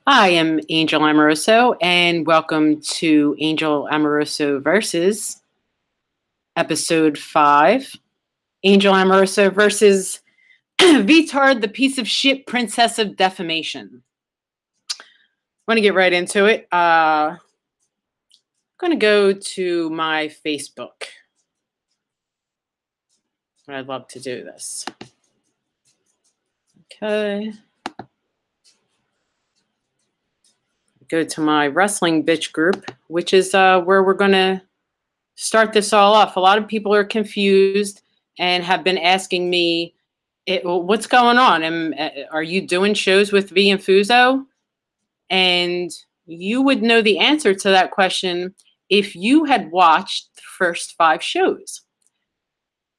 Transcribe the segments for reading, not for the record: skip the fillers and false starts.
I am Angel Amoroso, and welcome to Angel Amoroso versus episode 5. Angel Amoroso versus Veetard, the piece of shit princess of defamation. I'm going to get right into it. I'm going to go to my Facebook. I'd love to do this. Okay. Go to my wrestling bitch group, which is where we're going to start this all off. A lot of people are confused and have been asking me, what's going on? Are you doing shows with V and Fuzo? And you would know the answer to that question if you had watched the first 5 shows.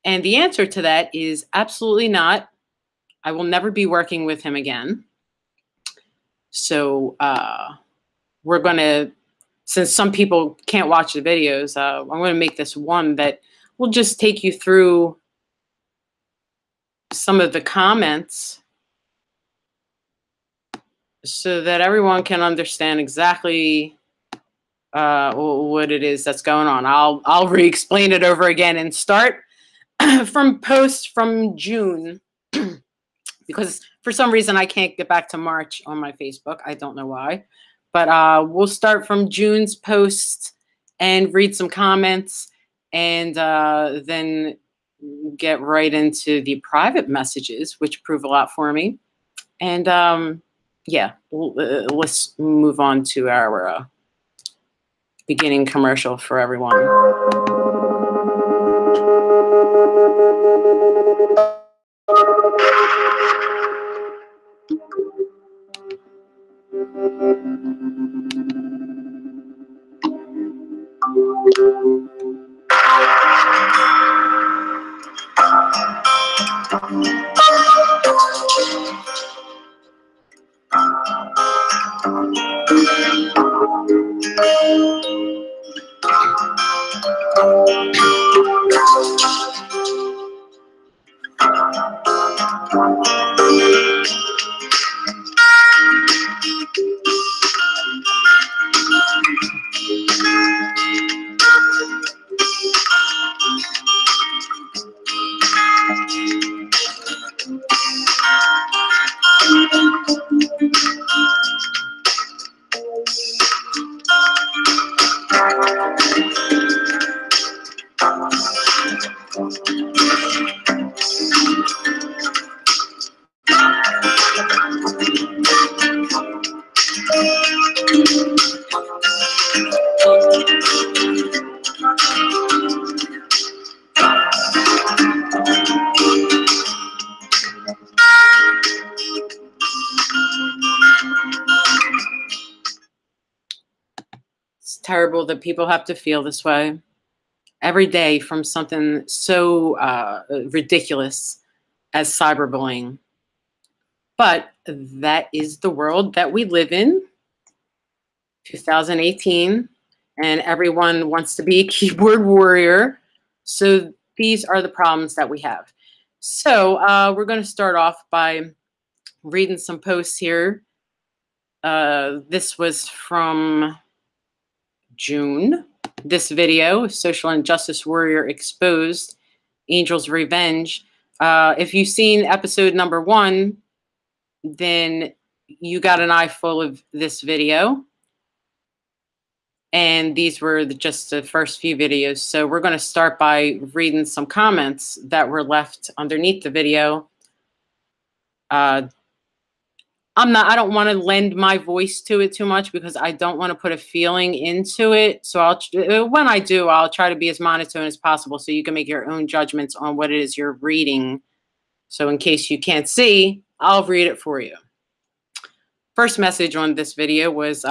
And the answer to that is absolutely not. I will never be working with him again. So we're going to, since some people can't watch the videos, I'm going to make this one that will just take you through some of the comments so that everyone can understand exactly what it is that's going on. I'll re-explain it over again and start from posts from June because for some reason I can't get back to March on my Facebook. I don't know why. But we'll start from June's post and read some comments and then get right into the private messages, which prove a lot for me. And yeah, let's move on to our beginning commercial for everyone. It's terrible that people have to feel this way every day from something so ridiculous as cyberbullying. But that is the world that we live in, 2018, and everyone wants to be a keyboard warrior. So these are the problems that we have. So we're going to start off by reading some posts here. This was from June. This video, Social Injustice Warrior Exposed, Angel's Revenge. If you've seen episode number 1, then you got an eye full of this video. And these were just the first few videos. So we're going to start by reading some comments that were left underneath the video. I don't want to lend my voice to it too much because I don't want to put a feeling into it. So when I do, I'll try to be as monotone as possible so you can make your own judgments on what it is you're reading. So in case you can't see, I'll read it for you. First message on this video was,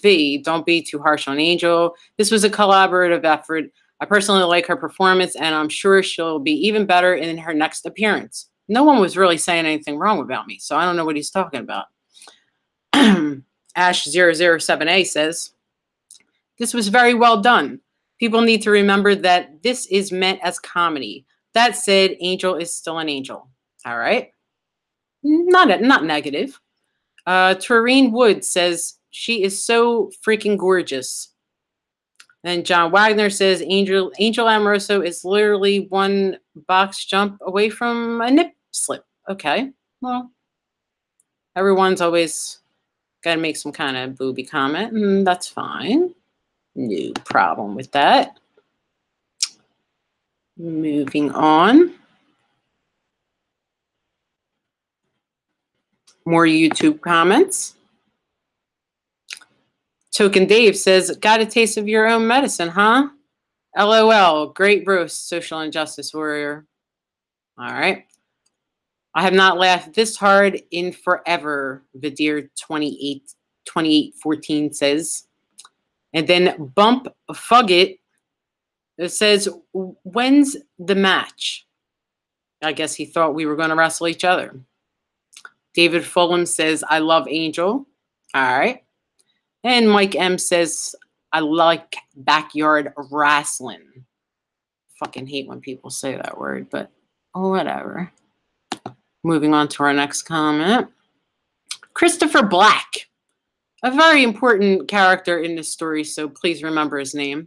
V, don't be too harsh on Angel. This was a collaborative effort. I personally like her performance, and I'm sure she'll be even better in her next appearance. No one was really saying anything wrong about me, so I don't know what he's talking about. Ash007A says, this was very well done. People need to remember that this is meant as comedy. That said, Angel is still an angel. All right? Not negative. Toreen Wood says, she is so freaking gorgeous. Then John Wagner says, Angel Amoroso is literally one box jump away from a nip slip. Okay, well, everyone's always got to make some kind of booby comment, and that's fine. No problem with that. Moving on. More YouTube comments. Token Dave says, got a taste of your own medicine, huh? LOL, great roast, social injustice warrior. All right. I have not laughed this hard in forever, Veetard 2814 says. And then Bump Fugget, it says, when's the match? I guess he thought we were going to wrestle each other. David Fulham says, I love Angel. All right. And Mike M says, I like backyard wrestling. Fucking hate when people say that word, but whatever. Moving on to our next comment. Christopher Black, a very important character in this story, so please remember his name.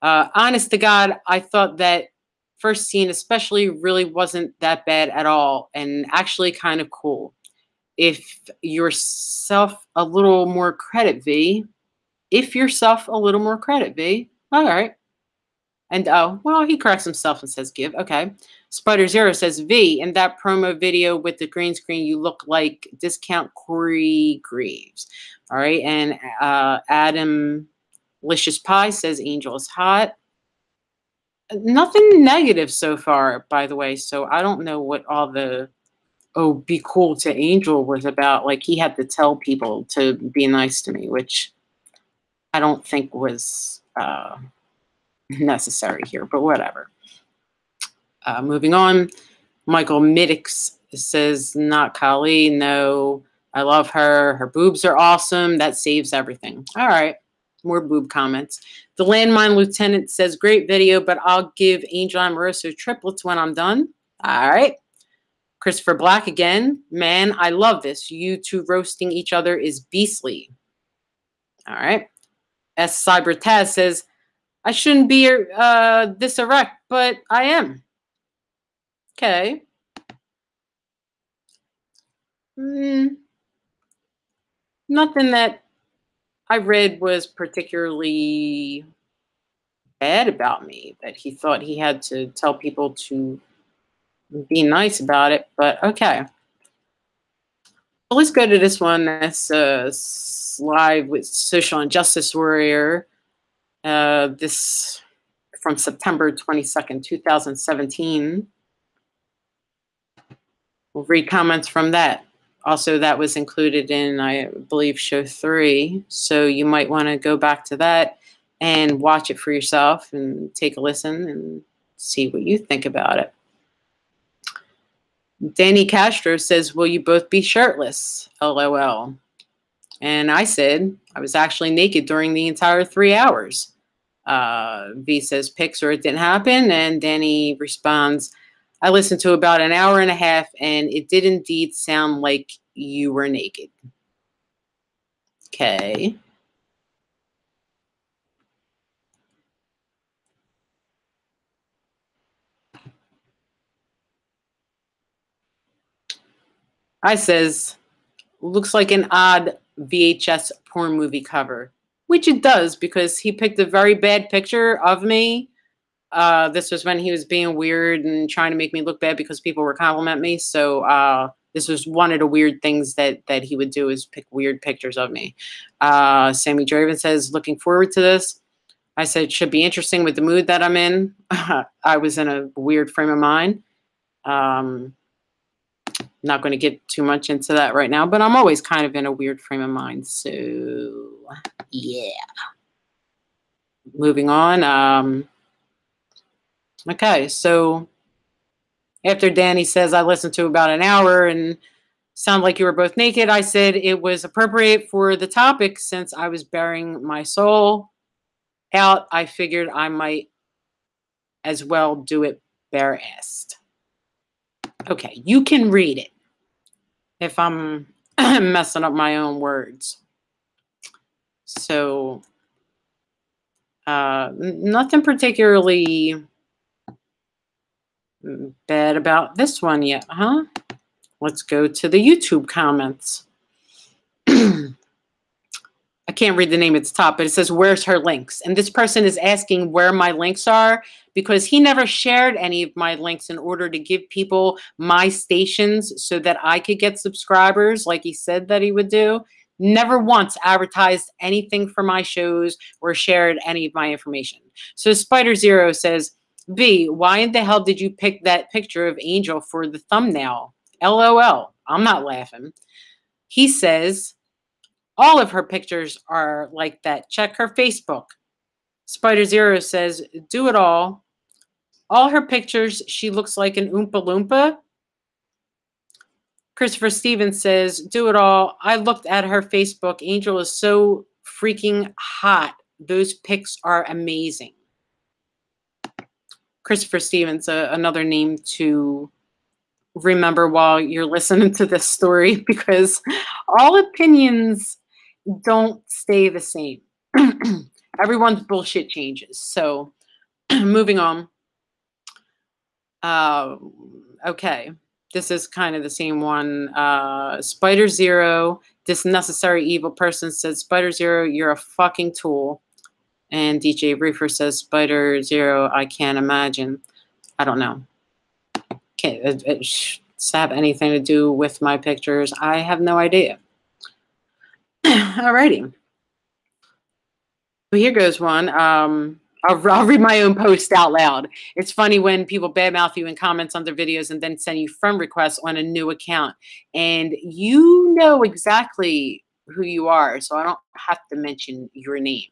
Honest to God, I thought that first scene especially really wasn't that bad at all, and actually kind of cool. If yourself a little more credit, V. If yourself a little more credit, V. All right. And oh, well, he corrects himself and says give. Okay. Spider Zero says, V, in that promo video with the green screen, you look like discount Corey Graves. All right. And Adam Licious Pie says Angel is hot. Nothing negative so far, by the way. So I don't know what all the be cool to Angel was about. Like, he had to tell people to be nice to me, which I don't think was necessary here, but whatever. Moving on, Michael Middix says, not Kali, no, I love her. Her boobs are awesome. That saves everything. All right, more boob comments. The Landmine Lieutenant says, great video, but I'll give Angel Amoroso triplets when I'm done. All right. Christopher Black again. Man, I love this. You two roasting each other is beastly. All right. S. Cyber Taz says, I shouldn't be this erect, but I am. Okay. Nothing that I read was particularly bad about me, that he thought he had to tell people to be nice about it, but okay. So let's go to this one. That's live with Social Injustice Warrior. This from September 22nd, 2017. We'll read comments from that. Also, that was included in, I believe, show 3. So you might want to go back to that and watch it for yourself and take a listen and see what you think about it. Danny Castro says, will you both be shirtless? LOL. And I said, I was actually naked during the entire 3 hours. V says, pics or it didn't happen. And Danny responds, I listened to about an hour and a half, and it did indeed sound like you were naked. Okay. I says, looks like an odd VHS porn movie cover, which it does, because he picked a very bad picture of me. This was when he was being weird and trying to make me look bad because people were complimenting me. So this was one of the weird things that he would do, is pick weird pictures of me. Sammy Draven says, looking forward to this. I said, it should be interesting with the mood that I'm in. I was in a weird frame of mind. Not going to get too much into that right now, but I'm always kind of in a weird frame of mind. So, yeah. Moving on. Okay, so after Danny says I listened to about an hour and sound like you were both naked, I said it was appropriate for the topic since I was bearing my soul out. I figured I might as well do it bare-assed. Okay, you can read it if I'm messing up my own words. So, nothing particularly bad about this one yet, huh? Let's go to the YouTube comments. I can't read the name at the top, but it says, where's her links? And this person is asking where my links are because he never shared any of my links in order to give people my stations so that I could get subscribers like he said that he would do. Never once advertised anything for my shows or shared any of my information. So Spider Zero says, V, why in the hell did you pick that picture of Angel for the thumbnail? LOL. I'm not laughing. He says, all of her pictures are like that. Check her Facebook. Spider Zero says, do it all. All her pictures, she looks like an Oompa Loompa. Christopher Stevens says, do it all. I looked at her Facebook. Angel is so freaking hot. Those pics are amazing. Christopher Stevens, another name to remember while you're listening to this story, because all opinions don't stay the same. Everyone's bullshit changes. So moving on. Okay. This is kind of the same one. Spider Zero, this necessary evil person says, Spider Zero, you're a fucking tool. And DJ Reefer says, Spider Zero, I can't imagine. I don't know. Can't it have anything to do with my pictures? I have no idea. Alrighty. Well, here goes one. I'll read my own post out loud. It's funny when people badmouth you in comments on their videos and then send you friend requests on a new account. And you know exactly who you are, so I don't have to mention your name.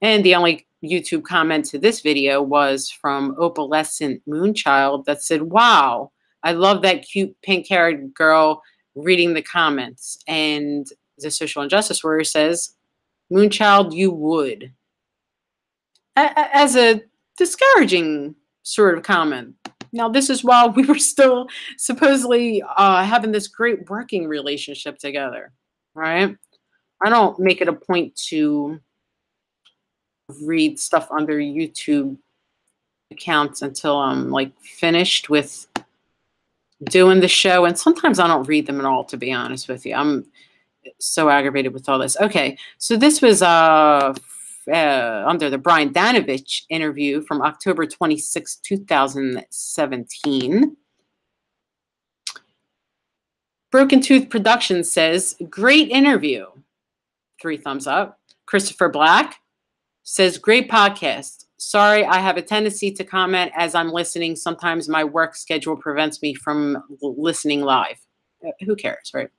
And the only YouTube comment to this video was from Opalescent Moonchild that said, wow, I love that cute pink-haired girl reading the comments. And the Social Injustice Warrior says, Moonchild, you would. As a discouraging sort of comment. Now, this is while we were still supposedly having this great working relationship together, right? I don't make it a point to read stuff under YouTube accounts until I'm like finished with doing the show. And sometimes I don't read them at all, to be honest with you. I'm so aggravated with all this. Okay, so this was under the Brian Danovich interview from October 26, 2017. Broken Tooth Productions says, great interview. 3 thumbs up. Christopher Black says, great podcast. Sorry, I have a tendency to comment as I'm listening. Sometimes my work schedule prevents me from listening live. Who cares, right?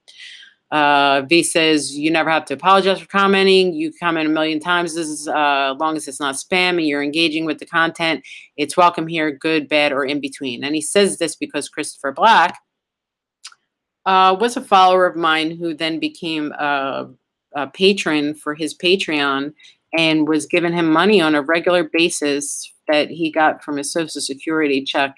V says, you never have to apologize for commenting. You comment a million times as long as it's not spam and you're engaging with the content. It's welcome here, good, bad, or in between. And he says this because Christopher Black was a follower of mine who then became a patron for his Patreon and was giving him money on a regular basis that he got from his Social Security check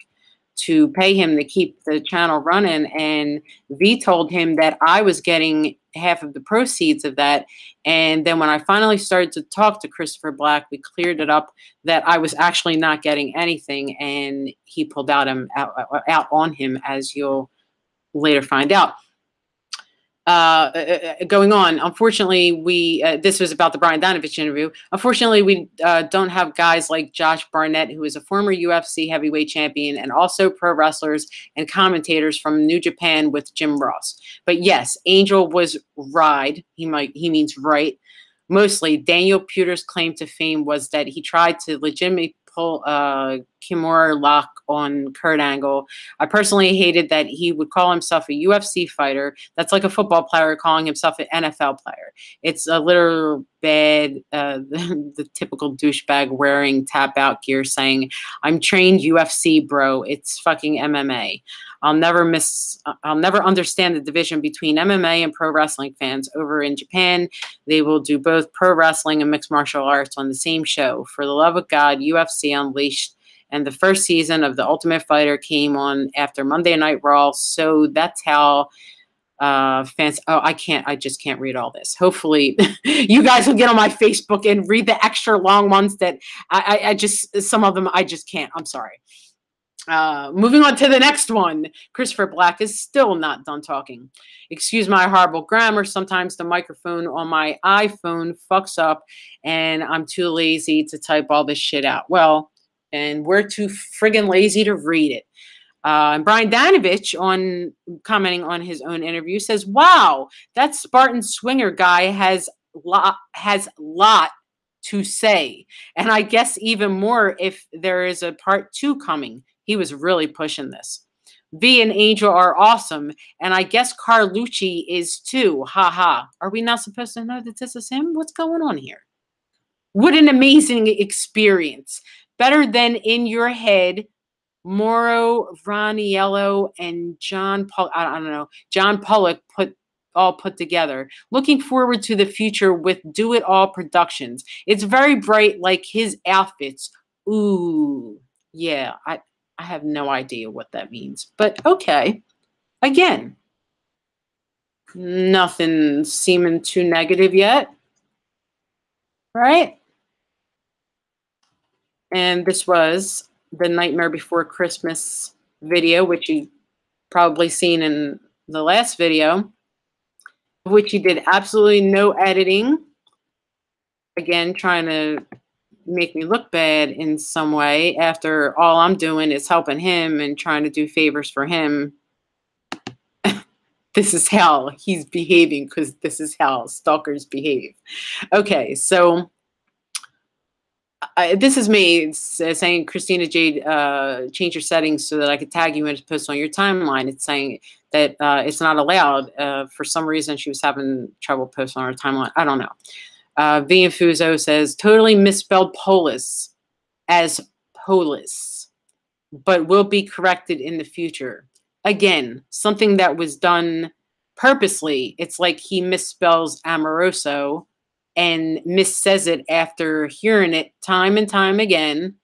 to pay him to keep the channel running. And V told him that I was getting half of the proceeds of that. And then when I finally started to talk to Christopher Black, we cleared it up that I was actually not getting anything. And he pulled out on him, as you'll later find out. Going on, unfortunately, this was about the Brian Danovich interview. Unfortunately, we don't have guys like Josh Barnett, who is a former UFC heavyweight champion and also pro wrestlers and commentators from New Japan with Jim Ross. But yes, Angel was ride. He means right. Mostly, Daniel Puter's claim to fame was that he tried to legitimately pull Kimura lock on Kurt Angle. I personally hated that he would call himself a UFC fighter. That's like a football player calling himself an NFL player. It's a little bad, the typical douchebag wearing tap out gear saying, I'm trained UFC, bro. It's fucking MMA. I'll never understand the division between MMA and pro wrestling fans. Over in Japan, they will do both pro wrestling and mixed martial arts on the same show. For the love of God, UFC Unleashed and the first season of The Ultimate Fighter came on after Monday Night Raw. So that's how Fans. Oh, I just can't read all this. Hopefully you guys will get on my Facebook and read the extra long ones that I just, some of them I just can't. I'm sorry. Moving on to the next one. Christopher Black is still not done talking. Excuse my horrible grammar. Sometimes the microphone on my iPhone fucks up and I'm too lazy to type all this shit out. Well, and we're too friggin' lazy to read it. And Brian Danovich, on commenting on his own interview, says, "Wow, that Spartan Swinger guy has lot to say, and I guess even more if there is a part 2 coming. He was really pushing this. V and Angel are awesome, and I guess Carlucci is too. Ha ha. Are we not supposed to know that this is him? What's going on here? What an amazing experience. Better than In Your Head." Mauro Raniello and John Pollock, I don't know, John Pollock put together. Looking forward to the future with Do It All Productions. It's very bright like his outfits. Ooh, yeah, I have no idea what that means. But okay. Again, nothing seeming too negative yet. Right? And this was the Nightmare Before Christmas video, which you probably seen in the last video, which he did absolutely no editing. Again, trying to make me look bad in some way after all I'm doing is helping him and trying to do favors for him. This is how he's behaving, because this is how stalkers behave. Okay, so this is me saying, Christina Jade, change your settings so that I could tag you and post on your timeline. It's saying that it's not allowed. For some reason, she was having trouble posting on her timeline. I don't know. V Infuso says, totally misspelled polis as polis, but will be corrected in the future. Again, something that was done purposely. It's like he misspells Amoroso and missays it after hearing it time and time again.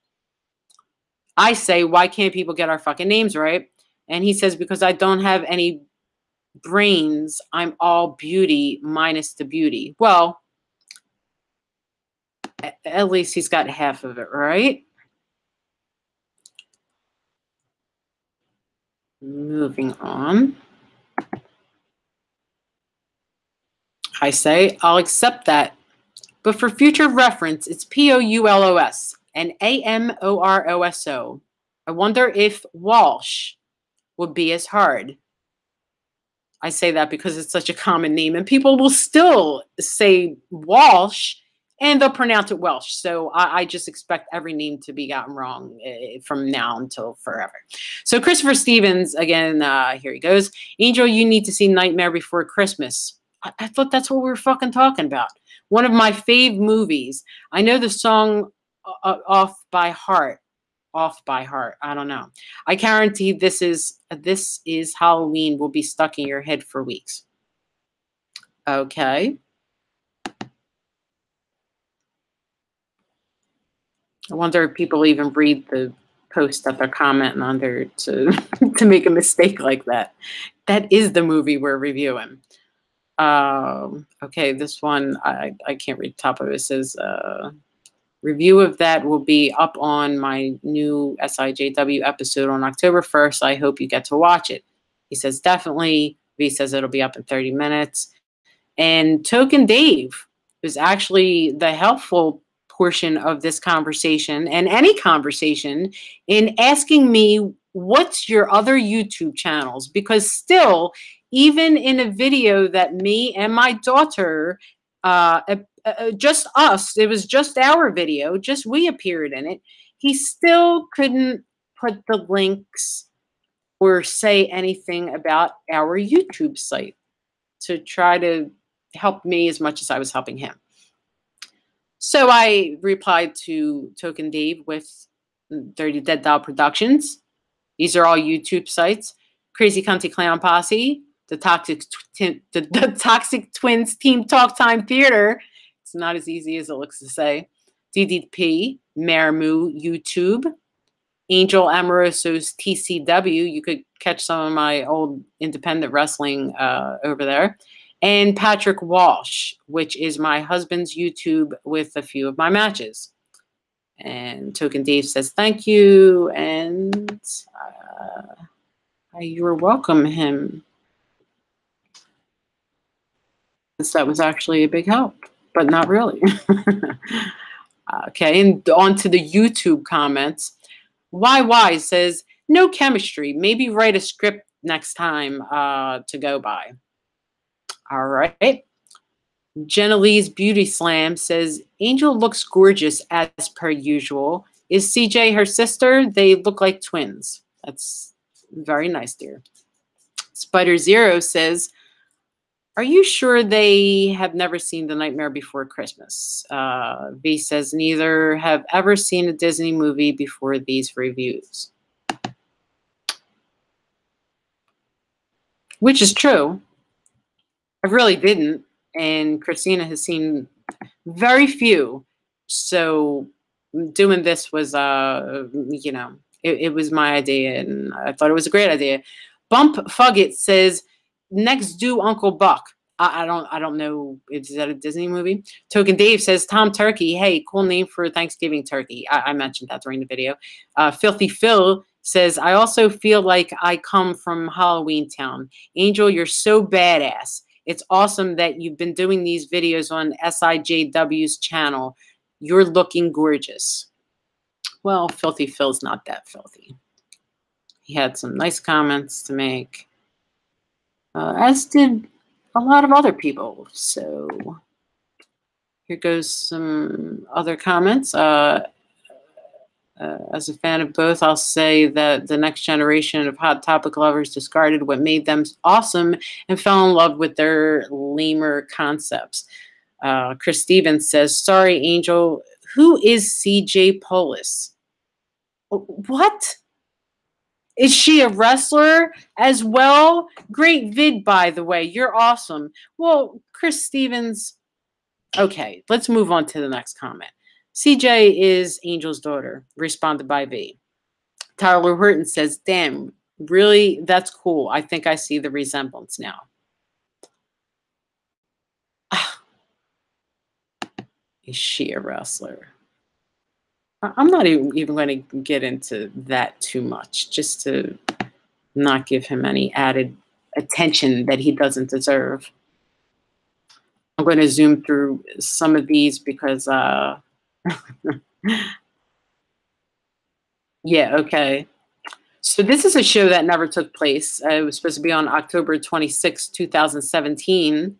I say, why can't people get our fucking names right? And he says, because I don't have any brains. I'm all beauty minus the beauty. Well, at least he's got half of it, right? Moving on. I say, I'll accept that. But for future reference, it's P-O-U-L-O-S and A-M-O-R-O-S-O. I wonder if Walsh would be as hard. I say that because it's such a common name, and people will still say Walsh, and they'll pronounce it Welsh. So I just expect every name to be gotten wrong from now until forever. So Christopher Stevens, again, here he goes. Angel, you need to see Nightmare Before Christmas. I thought that's what we were fucking talking about. One of my fave movies. I know the song off by heart. I don't know. I guarantee this is Halloween will be stuck in your head for weeks. Okay. I wonder if people even read the post that they're commenting under to to make a mistake like that. That is the movie we're reviewing. Okay, this one, I can't read the top of it. It says, review of that will be up on my new SIJW episode on October 1st. I hope you get to watch it. He says, definitely. V says it'll be up in 30 minutes. And Token Dave is actually the helpful portion of this conversation and any conversation in asking me, what's your other YouTube channels? Because still, even in a video that me and my daughter, just us, it was just our video, just we appeared in it, he still couldn't put the links or say anything about our YouTube site to try to help me as much as I was helping him. So I replied to Token Dave with Dirty Dead Doll Productions. These are all YouTube sites. Crazy Cunty Clown Posse, the Toxic Twins Team Talk Time Theater. It's not as easy as it looks to say. DDP, Marmu YouTube, Angel Amoroso's TCW. You could catch some of my old independent wrestling over there. And Patrick Walsh, which is my husband's YouTube with a few of my matches. And Token Dave says thank you, and you're welcome, him. That was actually a big help, but not really. Okay, and on to the YouTube comments. YY says, no chemistry. Maybe write a script next time to go by. All right. Jenna-Lee's Beauty Slam says, Angel looks gorgeous as per usual. Is CJ her sister? They look like twins. That's very nice, dear. Spider Zero says, are you sure they have never seen The Nightmare Before Christmas? V says, neither have ever seen a Disney movie before these reviews. Which is true. I really didn't. And Christina has seen very few. So doing this was, you know, it was my idea, and I thought it was a great idea. Bump Fugget says, next do Uncle Buck. I don't know. Is that a Disney movie? Token Dave says, Tom Turkey. Hey, cool name for Thanksgiving turkey. I mentioned that during the video. Filthy Phil says, I also feel like I come from Halloween Town. Angel, you're so badass. It's awesome that you've been doing these videos on SIJW's channel. You're looking gorgeous. Well, Filthy Phil's not that filthy. He had some nice comments to make, as did a lot of other people. So here goes some other comments. As a fan of both, I'll say that the next generation of Hot Topic lovers discarded what made them awesome and fell in love with their lamer concepts. Chris Stevens says, sorry, Angel, who is CJ Polis? What? Is she a wrestler as well? Great vid, by the way. You're awesome. Well, Chris Stevens, okay, let's move on to the next comment. CJ is Angel's daughter, responded by V. Tyler Horton says, damn, really? That's cool. I think I see the resemblance now. Is she a wrestler? I'm not even going to get into that too much, just to not give him any added attention that he doesn't deserve. I'm going to zoom through some of these because, yeah, okay. So this is a show that never took place. It was supposed to be on October 26, 2017.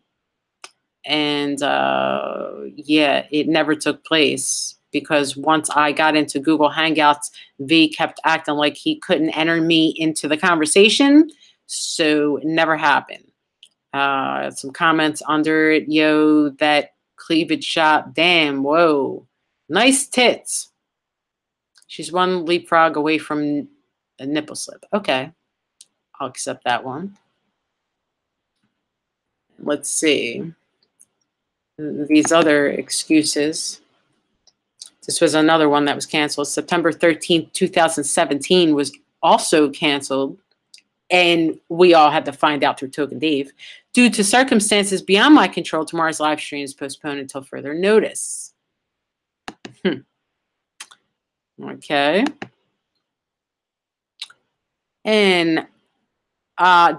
And yeah, it never took place because once I got into Google Hangouts, V kept acting like he couldn't enter me into the conversation. So it never happened. Some comments under it. Yo, that cleavage shot. Damn, whoa. Nice tits. She's one leapfrog away from a nipple slip. Okay. I'll accept that one. Let's see. These other excuses. This was another one that was canceled. September 13th, 2017 was also canceled. And we all had to find out through Token Dave. Due to circumstances beyond my control, tomorrow's live stream is postponed until further notice. Okay. And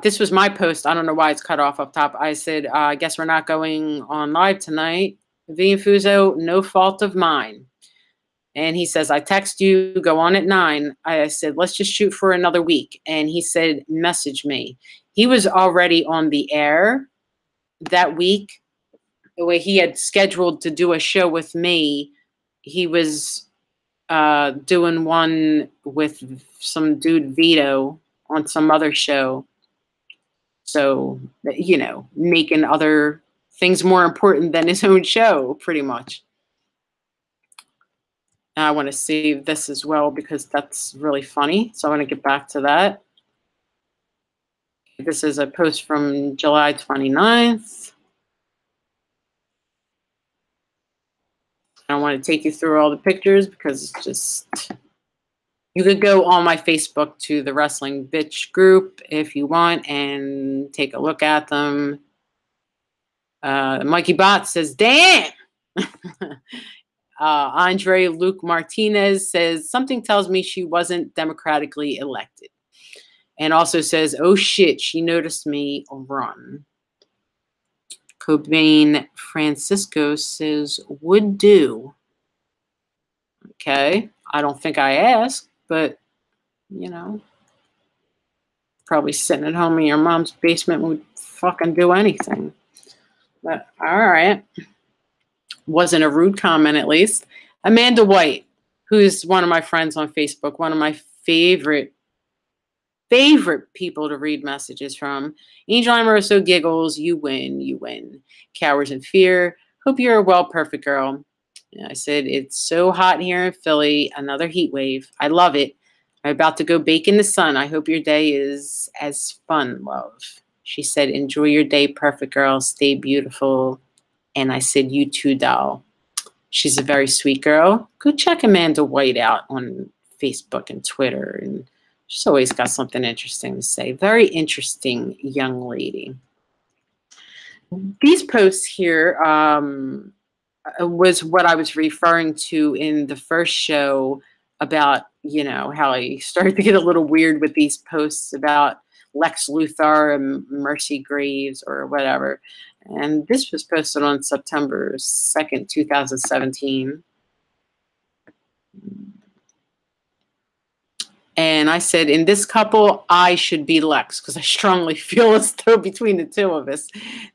this was my post. I don't know why it's cut off up top. I said, I guess we're not going on live tonight. V and Fuzo, no fault of mine. And he says, I text you, go on at 9. I said, let's just shoot for another week. And he said, message me. He was already on the air that week. The way he had scheduled to do a show with me, he was doing one with some dude Vito on some other show. So, you know, making other things more important than his own show, pretty much. I want to save this as well because that's really funny. So I want to get back to that. This is a post from July 29th. I don't want to take you through all the pictures because it's just You could go on my Facebook to the Wrestling Bitch group if you want and take a look at them. Mikey Bot says, damn. Andre Luke Martinez says, something tells me she wasn't democratically elected. And also says, oh shit, she noticed me run. Cobain Francisco says, would do. Okay. I don't think I asked, but, you know, probably sitting at home in your mom's basement would fucking do anything. But all right. Wasn't a rude comment, at least. Amanda White, who's one of my friends on Facebook, one of my favorite people to read messages from. Angel Amoroso giggles, you win, you win. Cowards in fear. Hope you're a well, perfect girl. And I said, it's so hot here in Philly, another heat wave. I love it. I'm about to go bake in the sun. I hope your day is as fun, love. She said, enjoy your day, perfect girl. Stay beautiful. And I said, you too, doll. She's a very sweet girl. Go check Amanda White out on Facebook and Twitter. And she's always got something interesting to say. Very interesting young lady. These posts here was what I was referring to in the first show about, you know, how I started to get a little weird with these posts about Lex Luthor and Mercy Graves or whatever. And this was posted on September 2nd, 2017. And I said, in this couple, I should be Lex, because I strongly feel as though between the two of us,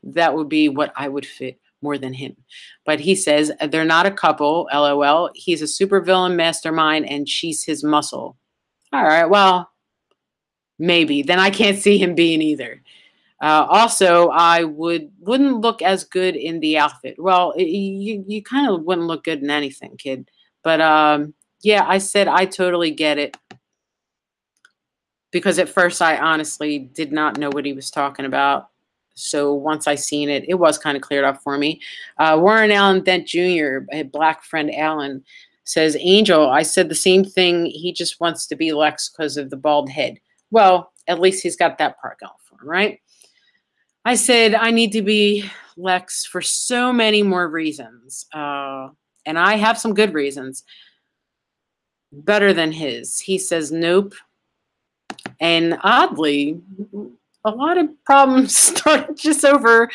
that would be what I would fit more than him. But he says, they're not a couple, LOL. He's a supervillain mastermind, and she's his muscle. All right, well, maybe. Then I can't see him being either. Also, I wouldn't look as good in the outfit. Well, you kind of wouldn't look good in anything, kid. But yeah, I said I totally get it. Because at first I honestly did not know what he was talking about. So once I seen it, it was kind of cleared up for me. Warren Allen Dent Jr., a black friend Allen, says, Angel, I said the same thing. He just wants to be Lex because of the bald head. Well, at least he's got that part going for him, right? I said, I need to be Lex for so many more reasons. And I have some good reasons. Better than his. He says, nope. And oddly, a lot of problems start just over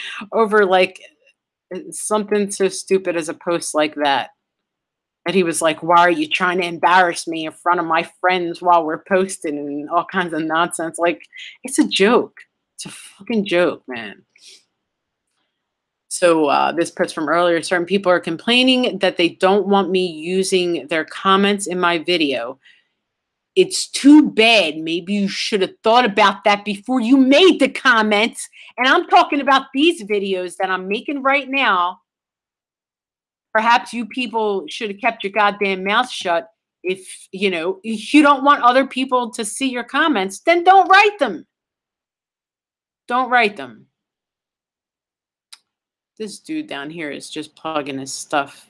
like something so stupid as a post like that. And he was like, why are you trying to embarrass me in front of my friends while we're posting and all kinds of nonsense? Like, it's a joke. It's a fucking joke, man. So this post from earlier, certain people are complaining that they don't want me using their comments in my video. It's too bad. Maybe you should have thought about that before you made the comments. And I'm talking about these videos that I'm making right now. Perhaps you people should have kept your goddamn mouth shut. If, you know, if you don't want other people to see your comments, then don't write them. Don't write them. This dude down here is just plugging his stuff.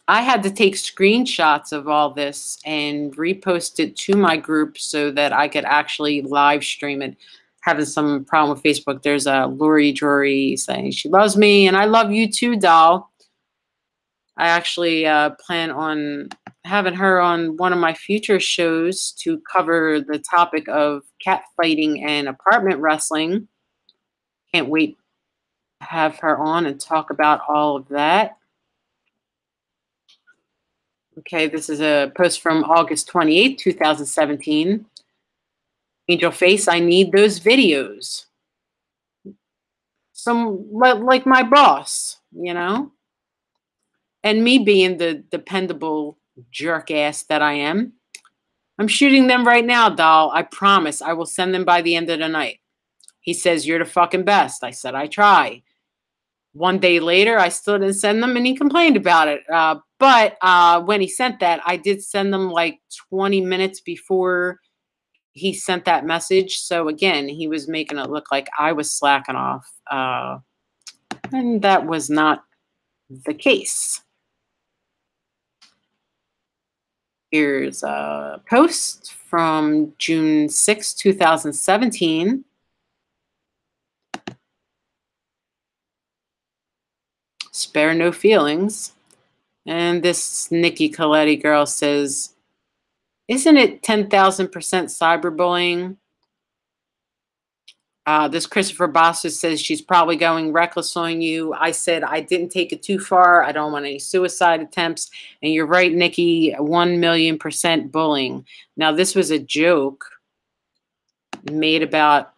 I had to take screenshots of all this and repost it to my group so that I could actually live stream it. Having some problem with Facebook. There's a Lori Jory saying she loves me and I love you too, doll. I actually plan on having her on one of my future shows to cover the topic of catfighting and apartment wrestling. Can't wait to have her on and talk about all of that. Okay, this is a post from August 28th, 2017. Angel Face, I need those videos. Some, like my boss, you know? And me being the dependable jerk ass that I am, I'm shooting them right now, doll. I promise I will send them by the end of the night. He says, you're the fucking best. I said, I try. One day later, I still didn't send them, and he complained about it. But when he sent that, I did send them like 20 minutes before he sent that message. So again, he was making it look like I was slacking off. And that was not the case. Here's a post from June 6, 2017. Spare no feelings. And this Nikki Coletti girl says, isn't it 10,000% cyberbullying? This Christopher Bosser says she's probably going reckless on you. I said I didn't take it too far. I don't want any suicide attempts. And you're right, Nikki, 1,000,000% bullying. Now, this was a joke made about,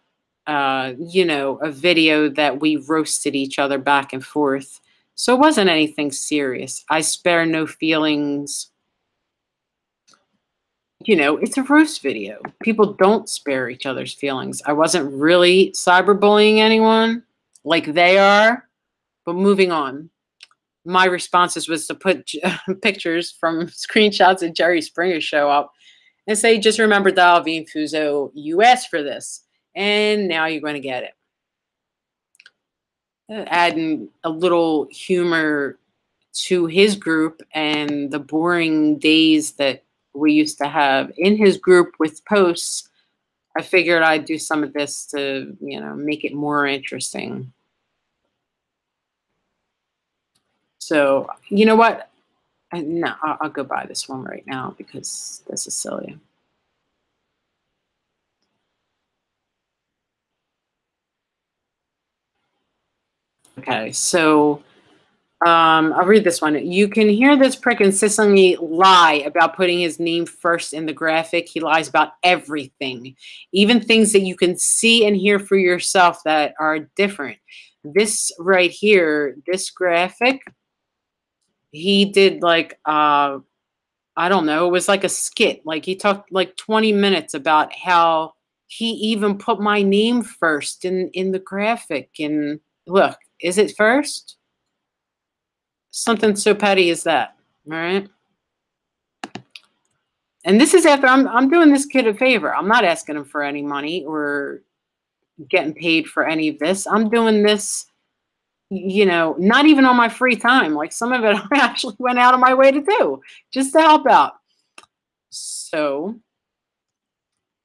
you know, a video that we roasted each other back and forth. So it wasn't anything serious. I spare no feelings. You know, it's a roast video. People don't spare each other's feelings. I wasn't really cyberbullying anyone like they are, but moving on. My responses was to put pictures from screenshots of Jerry Springer's show up and say, just remember Dalvin Fuso, you asked for this, and now you're going to get it. Adding a little humor to his group and the boring days that we used to have in his group with posts, I figured I'd do some of this to, you know, make it more interesting. So, you know what? No, I'll go buy this one right now because this is silly. Okay, so I'll read this one. You can hear this prick consistently lie about putting his name first in the graphic. He lies about everything, even things that you can see and hear for yourself that are different. This right here, this graphic, he did like, I don't know, it was like a skit. Like he talked like 20 minutes about how he even put my name first in the graphic. And look, is it first? Something so petty as that, all right? And this is after I'm doing this kid a favor. I'm not asking him for any money or getting paid for any of this. I'm doing this, you know, not even on my free time. Like some of it I actually went out of my way to do just to help out. So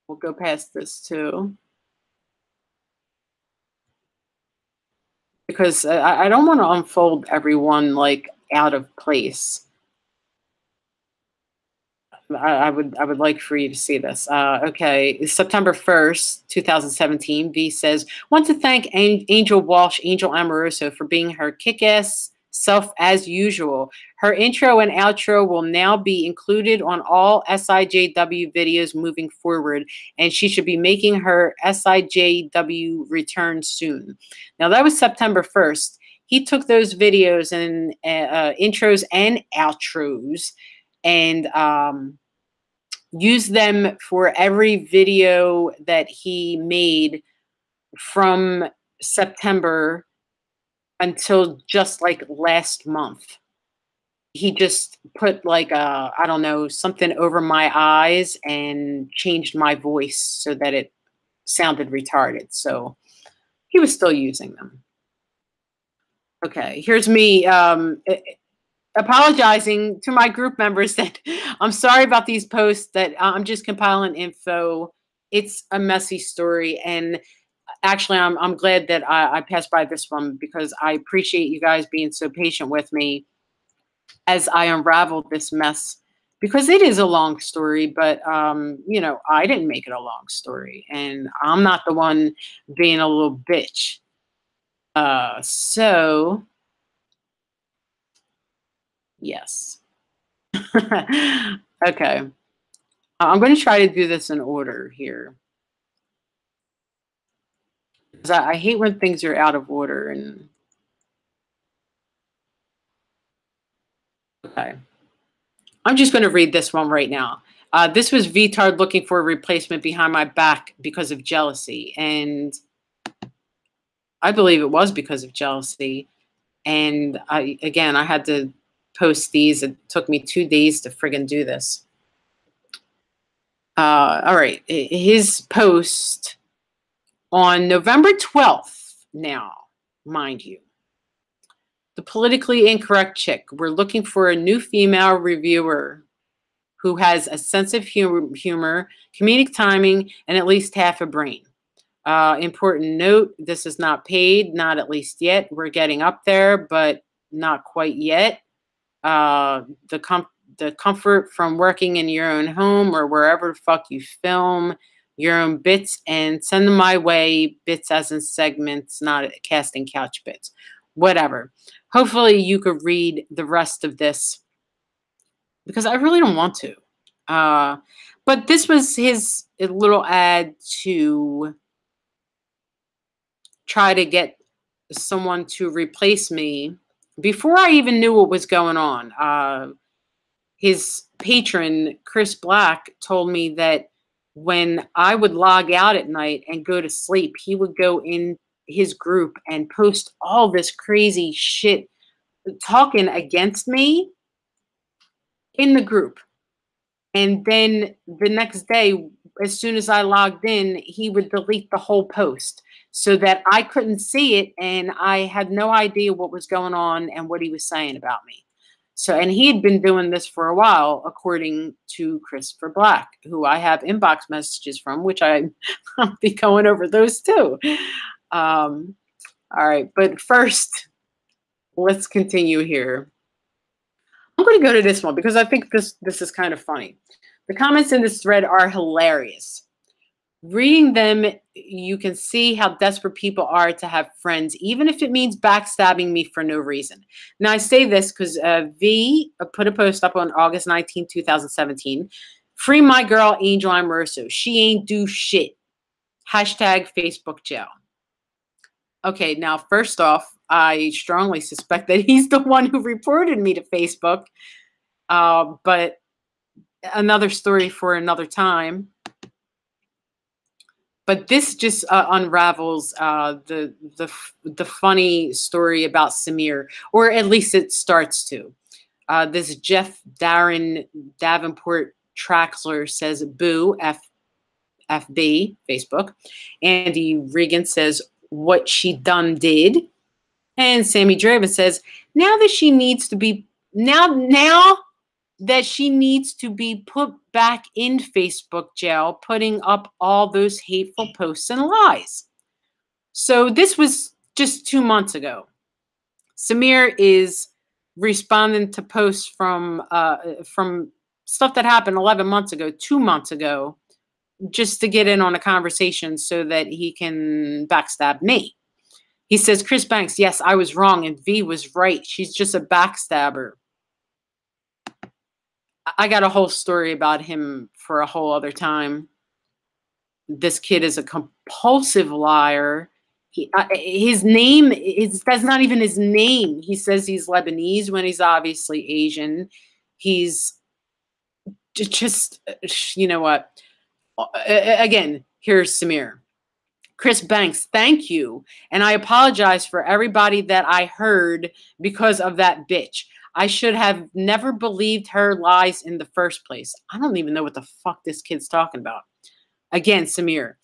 we'll go past this too. Because I don't want to unfold everyone like out of place. I would like for you to see this. Okay, September 1st, 2017, V says, want to thank Angel Walsh, Angel Amoroso, for being her kick-ass self as usual. Her intro and outro will now be included on all SIJW videos moving forward, and she should be making her SIJW return soon. Now, that was September 1st. He took those videos and intros and outros and use them for every video that he made from September until just like last month. He just put like I don't know, something over my eyes and changed my voice so that it sounded retarded. So he was still using them. Okay, here's me apologizing to my group members that I'm sorry about these posts, that I'm just compiling info. It's a messy story. And actually, I'm glad that I passed by this one because I appreciate you guys being so patient with me as I unravel this mess, because it is a long story, but you know, I didn't make it a long story and I'm not the one being a little bitch. So yes. Okay. I'm going to try to do this in order here. Because I hate when things are out of order. And okay. I'm just going to read this one right now. This was Veetard looking for a replacement behind my back because of jealousy. And I believe it was because of jealousy. And I had to post these. It took me 2 days to friggin' do this. All right. His post on November 12th now, mind you. The politically incorrect chick. We're looking for a new female reviewer. who has a sense of humor, comedic timing, and at least half a brain. Important note, this is not paid, not at least yet. We're getting up there, but not quite yet. Uh, the, the comfort from working in your own home or wherever the fuck you film your own bits and send them my way, bits as in segments, not casting couch bits. Whatever. Hopefully you could read the rest of this because I really don't want to. But this was his little ad to try to get someone to replace me before I even knew what was going on. His patron, Chris Black, told me that when I would log out at night and go to sleep, he would go in his group and post all this crazy shit talking against me in the group. And then the next day, as soon as I logged in, he would delete the whole post so that I couldn't see it and I had no idea what was going on and what he was saying about me. So, and he had been doing this for a while, according to Christopher Black, who I have inbox messages from, which I'll be going over those too. All right, but first, let's continue here. I'm going to go to this one because I think this is kind of funny. The comments in this thread are hilarious. Reading them, you can see how desperate people are to have friends, even if it means backstabbing me for no reason. Now, I say this because V put a post up on August 19, 2017. Free my girl, Angel Amoroso. She ain't do shit. Hashtag Facebook jail. Okay, now, first off, I strongly suspect that he's the one who reported me to Facebook. But another story for another time. But this just unravels the funny story about Samir, or at least it starts to. This Jeff Darren Davenport Traxler says, "Boo, FB, Facebook." Andy Regan says, "What she done did." And Sammy Draven says, now that she needs to be put back in Facebook jail, putting up all those hateful posts and lies. So this was just 2 months ago. Samir is responding to posts from stuff that happened 11 months ago, 2 months ago, just to get in on a conversation so that he can backstab me. He says, Chris Banks, yes, I was wrong, and V was right. She's just a backstabber. I got a whole story about him for a whole other time. This kid is a compulsive liar. His name that's not even his name. He says he's Lebanese when he's obviously Asian. He's just, you know what? Again, here's Samir. Chris Banks, thank you. And I apologize for everybody that I heard because of that bitch. I should have never believed her lies in the first place. I don't even know what the fuck this kid's talking about. Again, Samir.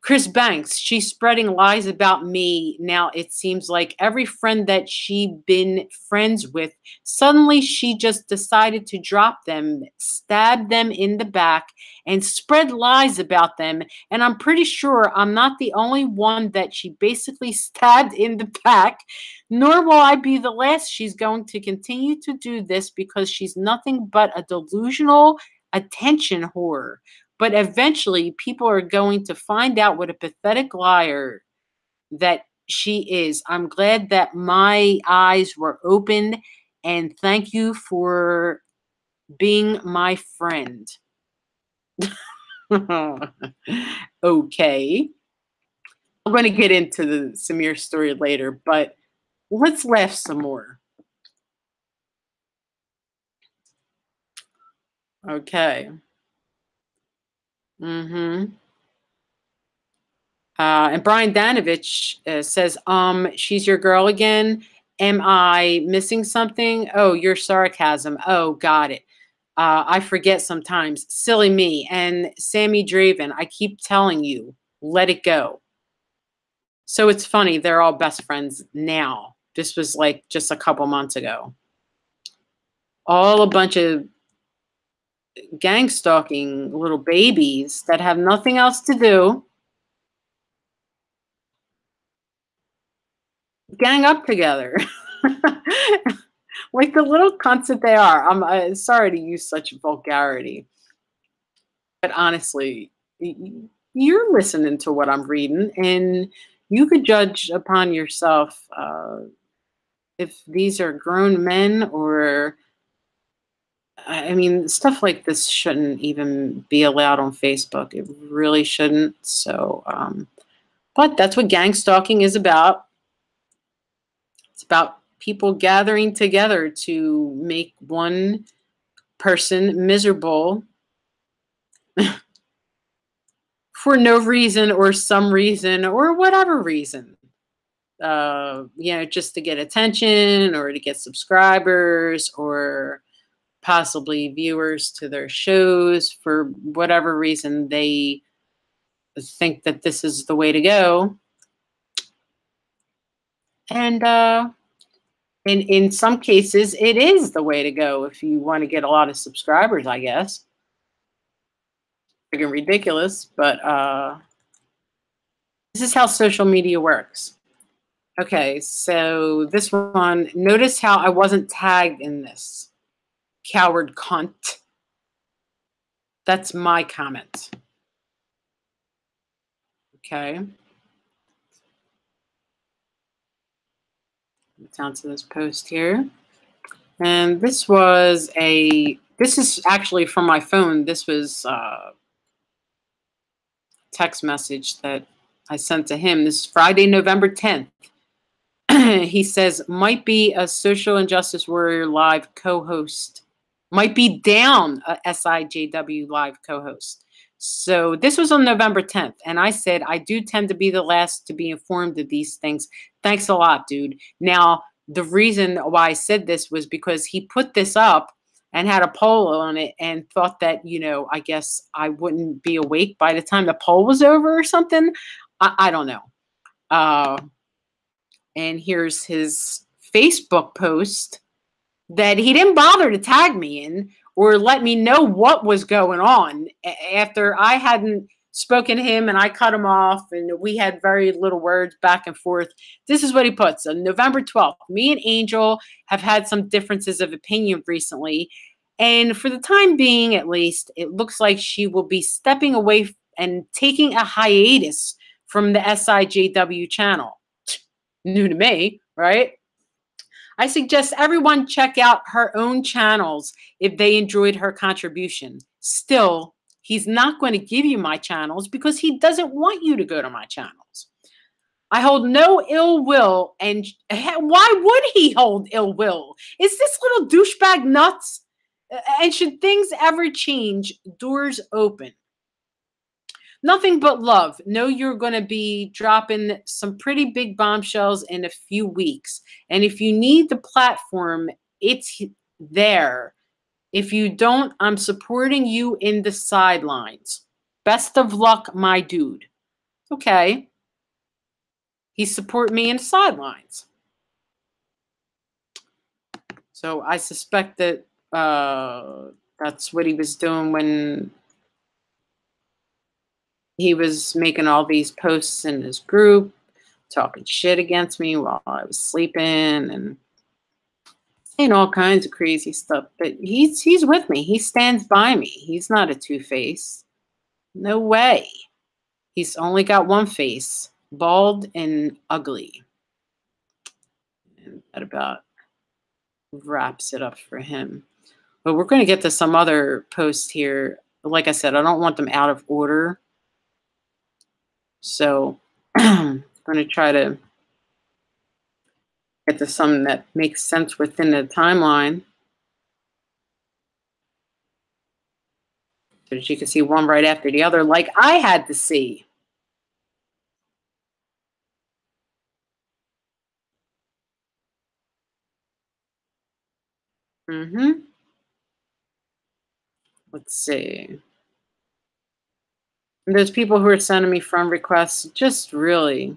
Chris Banks, she's spreading lies about me. Now it seems like every friend that she been friends with, suddenly she just decided to drop them, stab them in the back, and spread lies about them. And I'm pretty sure I'm not the only one that she basically stabbed in the back, nor will I be the last. She's going to continue to do this because she's nothing but a delusional attention whore. But eventually, people are going to find out what a pathetic liar that she is. I'm glad that my eyes were opened, and thank you for being my friend. Okay. I'm going to get into the Samir story later, but let's laugh some more. Okay. Mm-hmm. And Brian Danovich says, she's your girl again. Am I missing something? Oh, your sarcasm. Oh, got it. I forget sometimes. Silly me. And Sammy Draven, I keep telling you, let it go. So it's funny. They're all best friends now. This was like just a couple months ago. All a bunch of gang stalking little babies that have nothing else to do, gang up together. Like the little cunts that they are. I'm sorry to use such vulgarity, but honestly, you're listening to what I'm reading, and you could judge upon yourself if these are grown men or. I mean, stuff like this shouldn't even be allowed on Facebook. It really shouldn't. So, but that's what gang stalking is about. It's about people gathering together to make one person miserable for no reason or some reason or whatever reason. Just to get attention or to get subscribers or possibly viewers to their shows for whatever reason they think that this is the way to go. And in some cases, it is the way to go if you want to get a lot of subscribers, I guess. Freaking ridiculous, but this is how social media works. Okay, so this one, notice how I wasn't tagged in this. Coward cunt. That's my comment. Okay. Down to this post here. And this is actually from my phone. This was a text message that I sent to him. This is Friday, November 10th. He says, might be a Social Injustice Warrior Live co-host. Might be down a SIJW Live co-host. So this was on November 10th. And I said, I do tend to be the last to be informed of these things. Thanks a lot, dude. Now, the reason why I said this was because he put this up and had a poll on it and thought that, I guess I wouldn't be awake by the time the poll was over or something. I don't know. And here's his Facebook post that he didn't bother to tag me in or let me know what was going on after I hadn't spoken to him and I cut him off and we had very little words back and forth. This is what he puts on November 12th. Me and Angel have had some differences of opinion recently. And for the time being, at least, it looks like she will be stepping away and taking a hiatus from the SIJW channel. New to me, right? I suggest everyone check out her own channels if they enjoyed her contribution. Still, he's not going to give you my channels because he doesn't want you to go to my channels. I hold no ill will, and why would he hold ill will? Is this little douchebag nuts? And should things ever change, doors open. Nothing but love. Know you're going to be dropping some pretty big bombshells in a few weeks. And if you need the platform, it's there. If you don't, I'm supporting you in the sidelines. Best of luck, my dude. Okay. He support me in the sidelines. So I suspect that that's what he was doing when he was making all these posts in his group, talking shit against me while I was sleeping and saying all kinds of crazy stuff. But he's with me. He stands by me. He's not a two-face. No way. He's only got one face, bald and ugly. And that about wraps it up for him. But we're going to get to some other posts here. Like I said, I don't want them out of order. So I'm going to try to get to something that makes sense within the timeline. So that you can see one right after the other, like I had to see. Let's see. And there's people who are sending me friend requests, just really,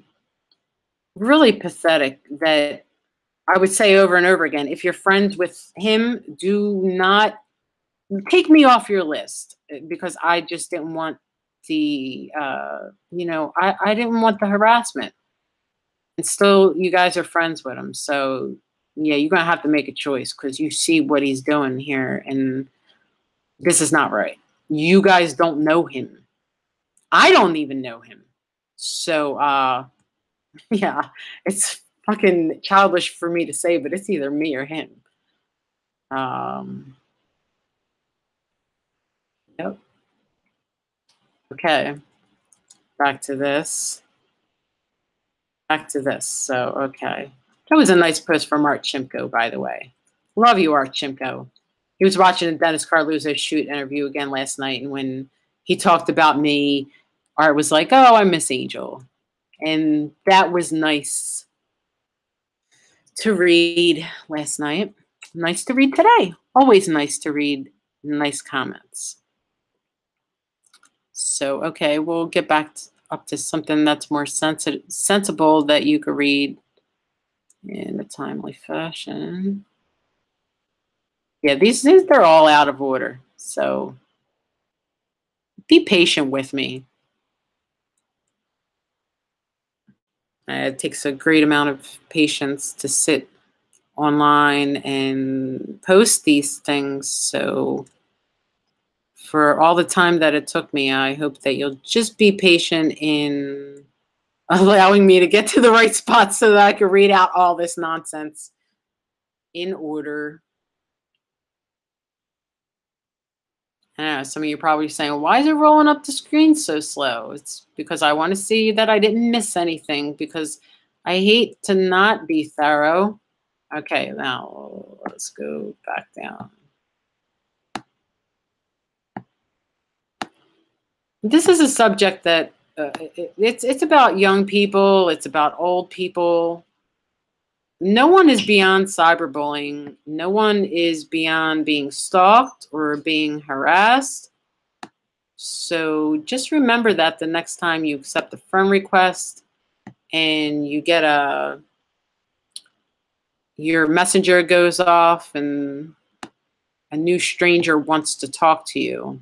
really pathetic that I would say over and over again, if you're friends with him, do not take me off your list because I just didn't want I didn't want the harassment. And still, you guys are friends with him. So, yeah, you're going to have to make a choice because you see what he's doing here. And this is not right. You guys don't know him. I don't even know him. So, yeah, it's fucking childish for me to say, but it's either me or him. Yep. Okay. Back to this. So, okay. That was a nice post from Art Chimko, by the way. Love you, Art Chimko. He was watching Dennis Carluzzo's shoot interview again last night, and when he talked about me, Art was like, "Oh, I miss Angel," and that was nice to read last night. Nice to read today. Always nice to read nice comments. So, okay, we'll get back up to something that's more sensible that you could read in a timely fashion. Yeah, these they're all out of order. So be patient with me. It takes a great amount of patience to sit online and post these things. So for all the time that it took me, I hope that you'll just be patient in allowing me to get to the right spot so that I can read out all this nonsense in order. I know, some of you are probably saying, why is it rolling up the screen so slow? It's because I want to see that I didn't miss anything because I hate to not be thorough. Okay, now let's go back down. This is a subject that it's about young people. It's about old people. No one is beyond cyberbullying. No one is beyond being stalked or being harassed. So just remember that the next time you accept a friend request and you get your messenger goes off and a new stranger wants to talk to you,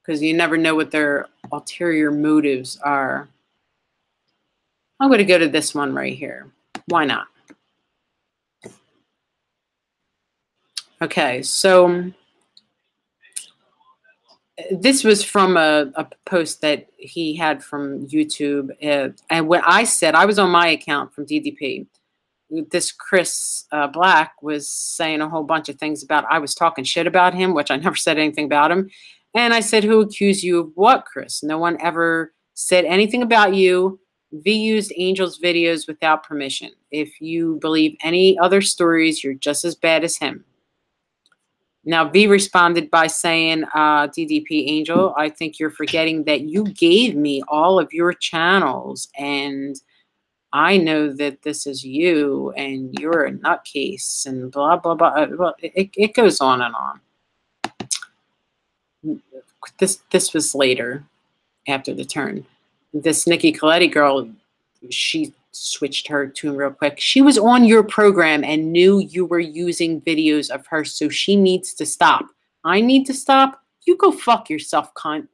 because you never know what their ulterior motives are. I'm going to go to this one right here. Why not? Okay, so this was from a post that he had from YouTube. And what I said, I was on my account from DDP. This Chris Black was saying a whole bunch of things about, I was talking shit about him, which I never said anything about him. And I said, who accused you of what, Chris? No one ever said anything about you. V used Angel's videos without permission. If you believe any other stories, you're just as bad as him. Now, V responded by saying, DDP Angel, I think you're forgetting that you gave me all of your channels, and I know that this is you, and you're a nutcase, and blah, blah, blah. Well, it goes on and on. This was later, after the turn. This Nikki Coletti girl, she switched her tune real quick. She was on your program and knew you were using videos of her, so she needs to stop. I need to stop? You go fuck yourself, cunt.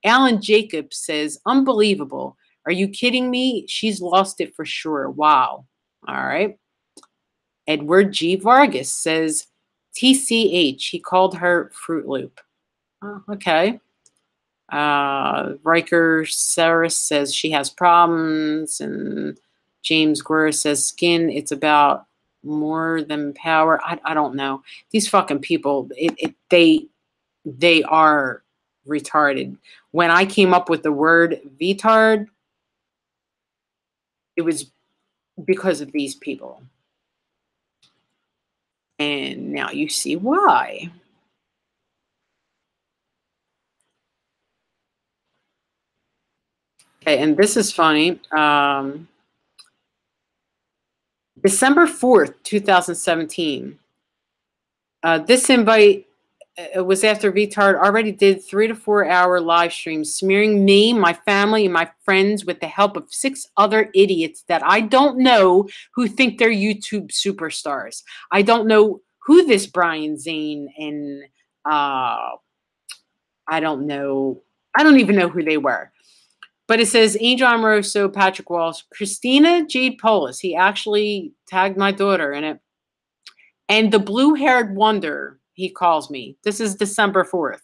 Alan Jacobs says, unbelievable. Are you kidding me? She's lost it for sure. Wow. All right. Edward G. Vargas says, TCH. He called her Fruit Loop. Oh, okay. Riker Saris says she has problems, and James Guerra says skin, it's about more than power. I don't know. These fucking people, they are retarded. When I came up with the word Veetard, it was because of these people. And now you see why. Okay, and this is funny. December 4th, 2017. This invite was after Veetard already did 3 to 4 hour live streams smearing me, my family, and my friends with the help of 6 other idiots that I don't know who think they're YouTube superstars. I don't know who this Brian Zane and I don't know. I don't even know who they were. But it says Angel Amoroso, Patrick Walsh, Christina Jade Polis. He actually tagged my daughter in it. And the blue-haired wonder, he calls me. This is December 4th.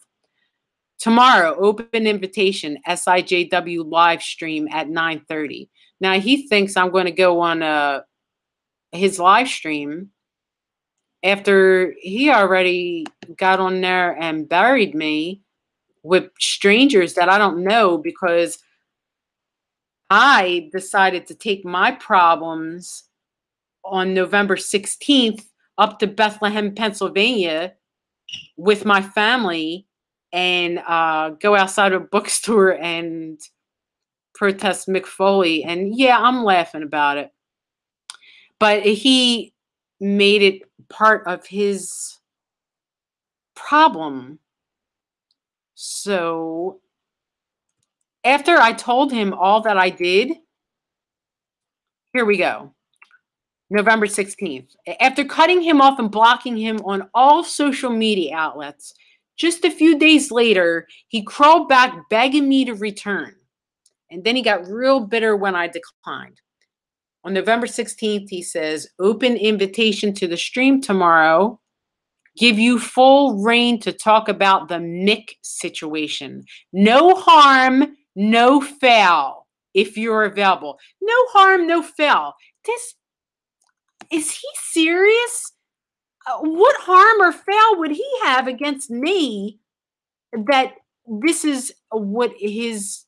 Tomorrow, open invitation, SIJW live stream at 9:30. Now, he thinks I'm going to go on his live stream after he already got on there and buried me with strangers that I don't know, because I decided to take my problems on November 16th up to Bethlehem, Pennsylvania with my family and go outside a bookstore and protest Mick Foley. And yeah, I'm laughing about it. But he made it part of his problem. So after I told him all that I did, here we go. November 16th. After cutting him off and blocking him on all social media outlets, just a few days later, he crawled back begging me to return. And then he got real bitter when I declined. On November 16th, he says, open invitation to the stream tomorrow. Give you full reign to talk about the Mick situation. No harm, no foul if you're available. No harm, no foul. Is he serious? What harm or foul would he have against me that this is what his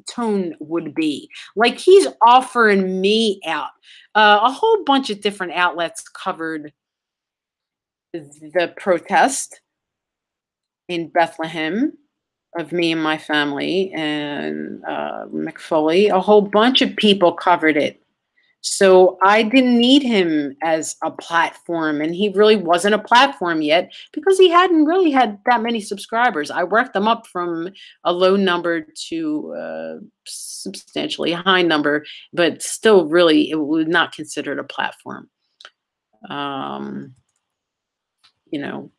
tone would be? Like, he's offering me out. A whole bunch of different outlets covered the protest in Bethlehem of me and my family, and Mick Foley. A whole bunch of people covered it. So I didn't need him as a platform, and he really wasn't a platform yet because he hadn't really had that many subscribers. I worked them up from a low number to a substantially high number, but still really it was not considered a platform. You know,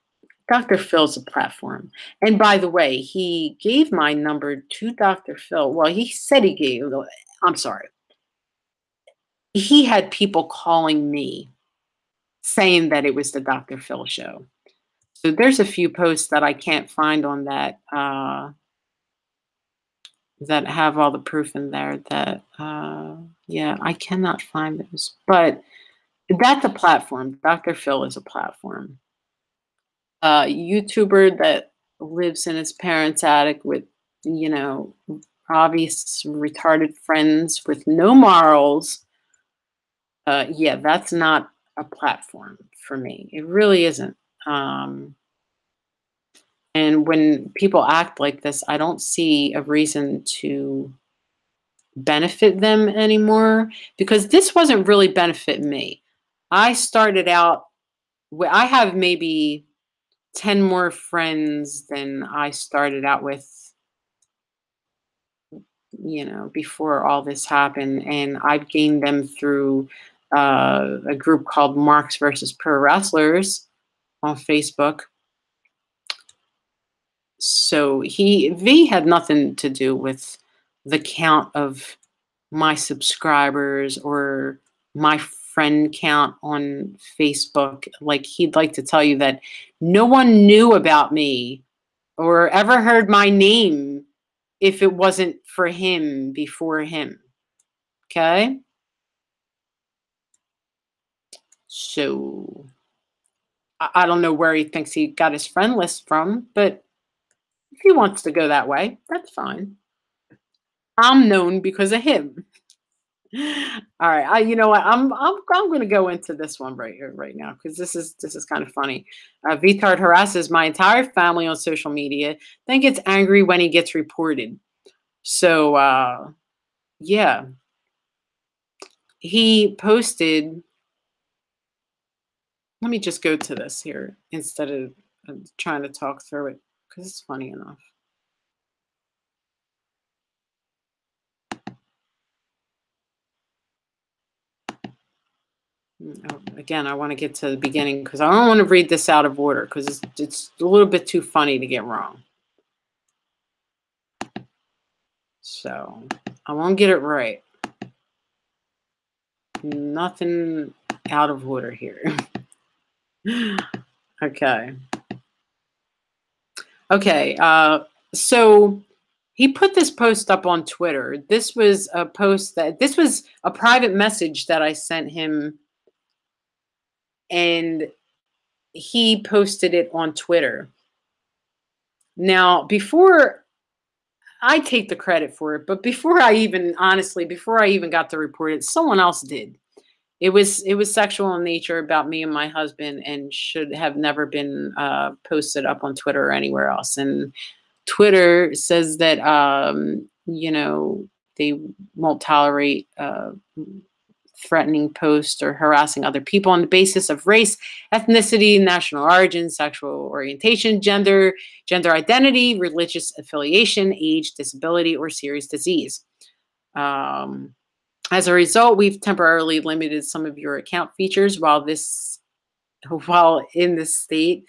Dr. Phil's a platform. And by the way, he gave my number to Dr. Phil. Well, he said he gave, I'm sorry. He had people calling me saying that it was the Dr. Phil show. So there's a few posts that I can't find on that that have all the proof in there that, yeah, I cannot find those. But that's a platform. Dr. Phil is a platform. YouTuber that lives in his parents' attic with, you know, obvious retarded friends with no morals. Yeah, that's not a platform for me. It really isn't. And when people act like this, I don't see a reason to benefit them anymore, because this wasn't really benefiting me. I started out, I have maybe 10 more friends than I started out with, you know, before all this happened. And I've gained them through a group called Marks versus Pro Wrestlers on Facebook. So V had nothing to do with the count of my subscribers or my friend count on Facebook. Like, he'd like to tell you that no one knew about me or ever heard my name if it wasn't for him before him. Okay? So I don't know where he thinks he got his friend list from, but if he wants to go that way, that's fine. I'm known because of him. All right, you know what? I'm going to go into this one right here, right now, because this is kind of funny. Veetard harasses my entire family on social media, then gets angry when he gets reported. So yeah, he posted. Let me just go to this here instead of trying to talk through it, because it's funny enough. Again, I want to get to the beginning because I don't want to read this out of order because it's a little bit too funny to get wrong. So I won't get it right. Nothing out of order here. Okay. Okay. So he put this post up on Twitter. This was a post this was a private message that I sent him, and he posted it on Twitter. Now, before I take the credit for it, but before I even got to report it, someone else did. It was sexual in nature about me and my husband, and should have never been posted up on Twitter or anywhere else. And Twitter says that they won't tolerate threatening posts or harassing other people on the basis of race, ethnicity, national origin, sexual orientation, gender identity, religious affiliation, age, disability, or serious disease. As a result, we've temporarily limited some of your account features while in this state.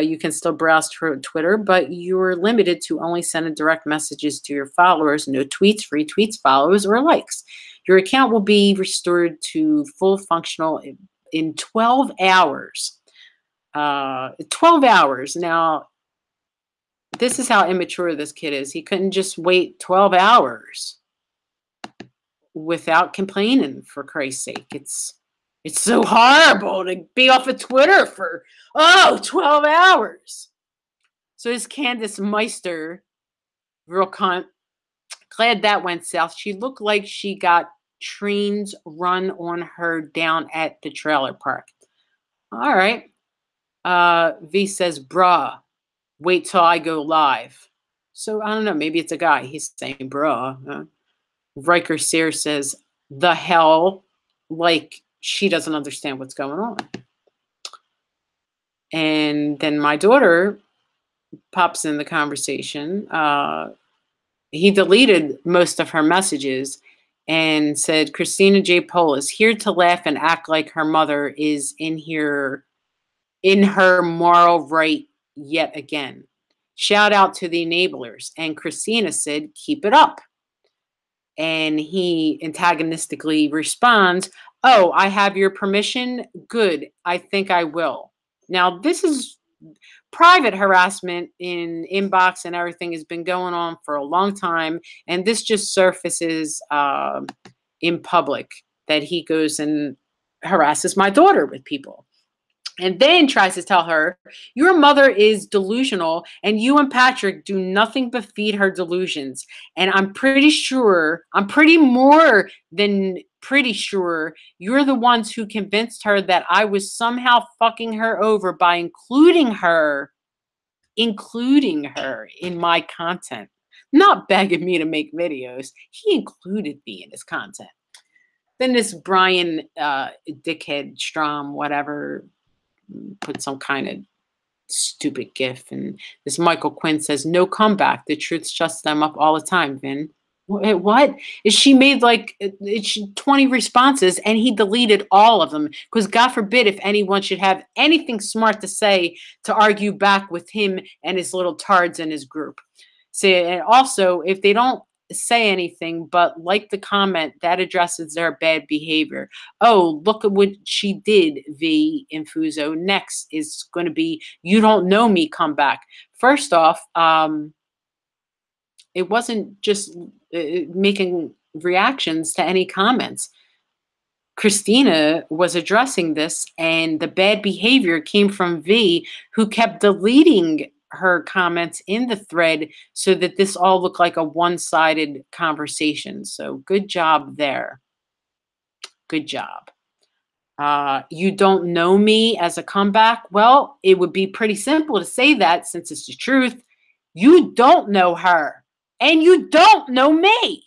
You can still browse Twitter, but you're limited to only sending direct messages to your followers, no tweets, retweets, follows, or likes. Your account will be restored to full functional in 12 hours. 12 hours. Now, this is how immature this kid is. He couldn't just wait 12 hours without complaining, for Christ's sake. It's so horrible to be off of Twitter for 12 hours. So this Candace Meister, real cunt, glad that went south. She looked like she got trains run on her down at the trailer park. All right. V says, bruh, wait till I go live. So I don't know. Maybe it's a guy. He's saying, bruh. Riker Sear says, the hell, like she doesn't understand what's going on. And then my daughter pops in the conversation. He deleted most of her messages and said, Christina J. Polis, here to laugh and act like her mother is in her moral right yet again. Shout out to the enablers. And Christina said, keep it up. And he antagonistically responds, oh, I have your permission? Good. I think I will. Now, this is private harassment in inbox and everything has been going on for a long time. And this just surfaces in public that he goes and harasses my daughter with people. And then tries to tell her, your mother is delusional and you and Patrick do nothing but feed her delusions. And I'm pretty more than pretty sure you're the ones who convinced her that I was somehow fucking her over by including her in my content. Not begging me to make videos. He included me in his content. Then this Brian dickhead Strom, whatever, put some kind of stupid gif, and this Michael Quinn says, no comeback, the truth shuts them up all the time. Vin, what is she made like 20 responses and he deleted all of them because God forbid if anyone should have anything smart to say to argue back with him and his little tards in his group. Say, and also if they don't say anything but like the comment, that addresses their bad behavior. Oh, look at what she did, V Infuso. Next is going to be, you don't know me, come back. First off, it wasn't just making reactions to any comments. Christina was addressing this, and the bad behavior came from V, who kept deleting her comments in the thread so that this all looked like a one-sided conversation. So good job there. Good job. You don't know me as a comeback? Well, it would be pretty simple to say that since it's the truth. You don't know her, and you don't know me.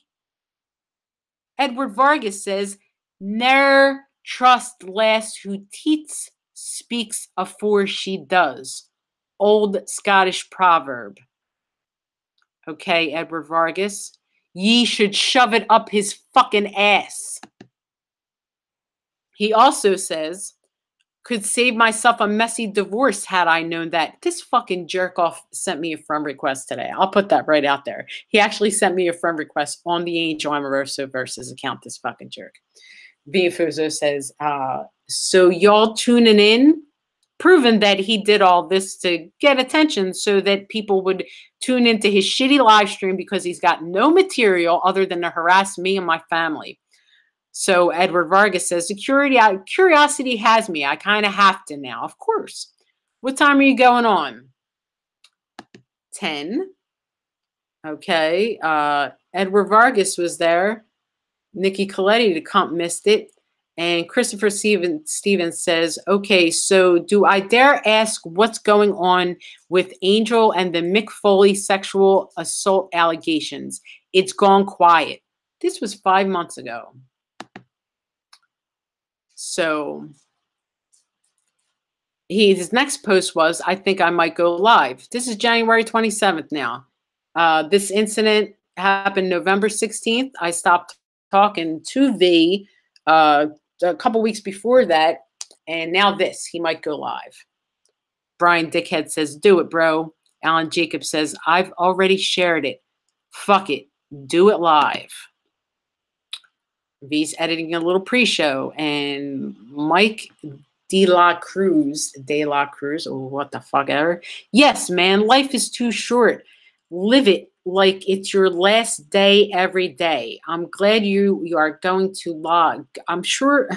Edward Vargas says, ne'er trust lass who teats speaks afore she does. Old Scottish proverb. Okay, Edward Vargas. Ye should shove it up his fucking ass. He also says, could save myself a messy divorce had I known that. This fucking jerk off sent me a friend request today. I'll put that right out there. He actually sent me a friend request on the Angel Amoroso versus account, this fucking jerk. Viafuzo says, so y'all tuning in, proven that he did all this to get attention so that people would tune into his shitty live stream because he's got no material other than to harass me and my family. So Edward Vargas says, curiosity has me. I kind of have to now. Of course. What time are you going on? 10. Okay. Edward Vargas was there. Nikki Coletti, the comp, missed it. And Christopher Stevens says, okay, so do I dare ask what's going on with Angel and the Mick Foley sexual assault allegations? It's gone quiet. This was 5 months ago. So his next post was, I think I might go live. This is January 27th now. This incident happened November 16th. I stopped talking to V a couple weeks before that. And now this, he might go live. Brian Dickhead says, do it, bro. Alan Jacobs says, I've already shared it. Fuck it. Do it live. V's editing a little pre-show, and Mike De La Cruz, or what the fuck ever. Yes, man, life is too short. Live it like it's your last day every day. I'm glad you are going to log. I'm sure,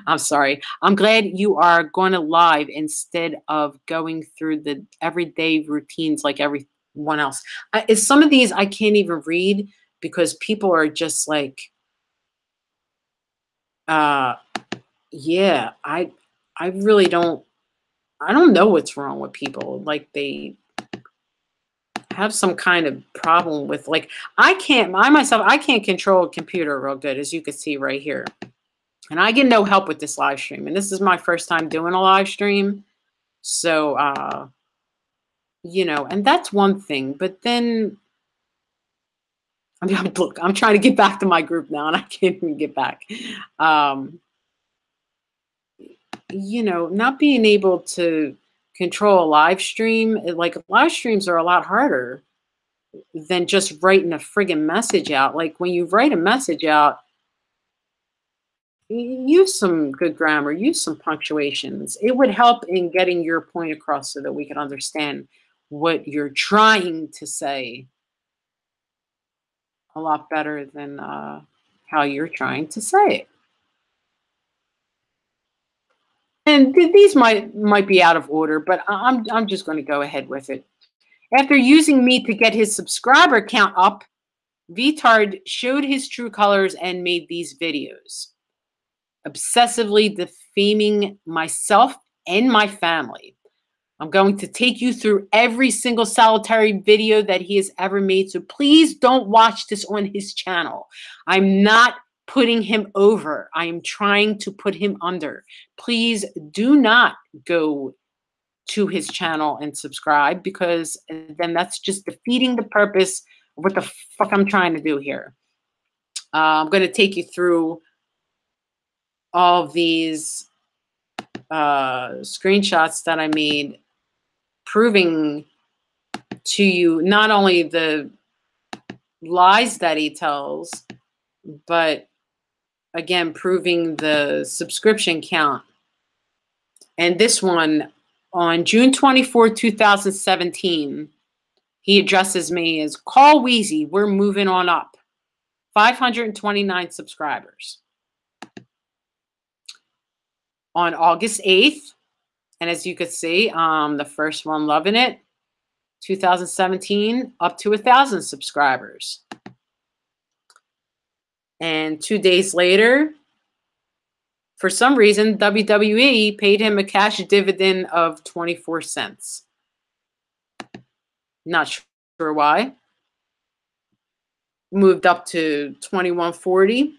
I'm sorry. I'm glad you are going to live instead of going through the everyday routines like everyone else. Some of these I can't even read because people are just like, yeah, I really don't know what's wrong with people. Like they have some kind of problem with, like, I can't control a computer real good, as you can see right here. And I get no help with this live stream. And this is my first time doing a live stream. So, you know, and that's one thing. But then, I mean, look, I'm trying to get back to my group now, and I can't even get back. You know, not being able to control a live stream, like live streams are a lot harder than just writing a friggin' message out. Like when you write a message out, use some good grammar, use some punctuations. It would help in getting your point across so that we can understand what you're trying to say a lot better than how you're trying to say it. And these might be out of order, but I'm just going to go ahead with it. After using me to get his subscriber count up, Veetard showed his true colors and made these videos, obsessively defaming myself and my family. I'm going to take you through every single solitary video that he has ever made, so please don't watch this on his channel. I'm not putting him over. I am trying to put him under. Please do not go to his channel and subscribe, because then that's just defeating the purpose of what the fuck I'm trying to do here. I'm going to take you through all of these screenshots that I made, proving to you not only the lies that he tells, but again, proving the subscription count. And this one, on June 24, 2017, he addresses me as, call Wheezy, we're moving on up. 529 subscribers. On August 8th, and as you could see, the first one, loving it, 2017, up to 1,000 subscribers. And 2 days later, for some reason, WWE paid him a cash dividend of 24 cents. Not sure why. Moved up to 21.40.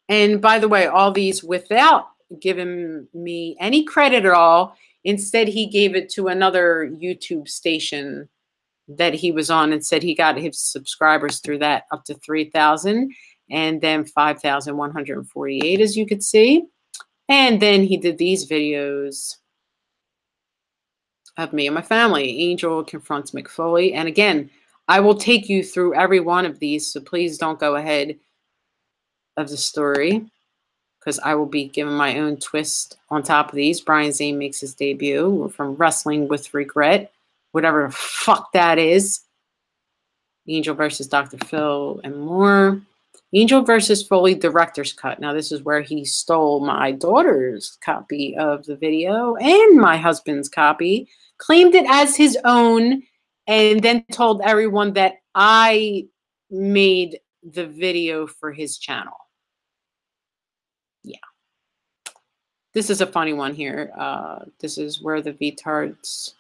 And by the way, all these without giving me any credit at all. Instead, he gave it to another YouTube station that he was on and said he got his subscribers through that up to 3,000. and then 5,148, as you could see. And then he did these videos of me and my family. Angel confronts McFoley. And again, I will take you through every one of these, so please don't go ahead of the story, because I will be giving my own twist on top of these. Brian Zane makes his debut from Wrestling with Regret, whatever the fuck that is. Angel versus Dr. Phil and more. Angel versus Foley director's cut. Now, this is where he stole my daughter's copy of the video and my husband's copy, claimed it as his own, and then told everyone that I made the video for his channel. Yeah. This is a funny one here. This is where the Veetard's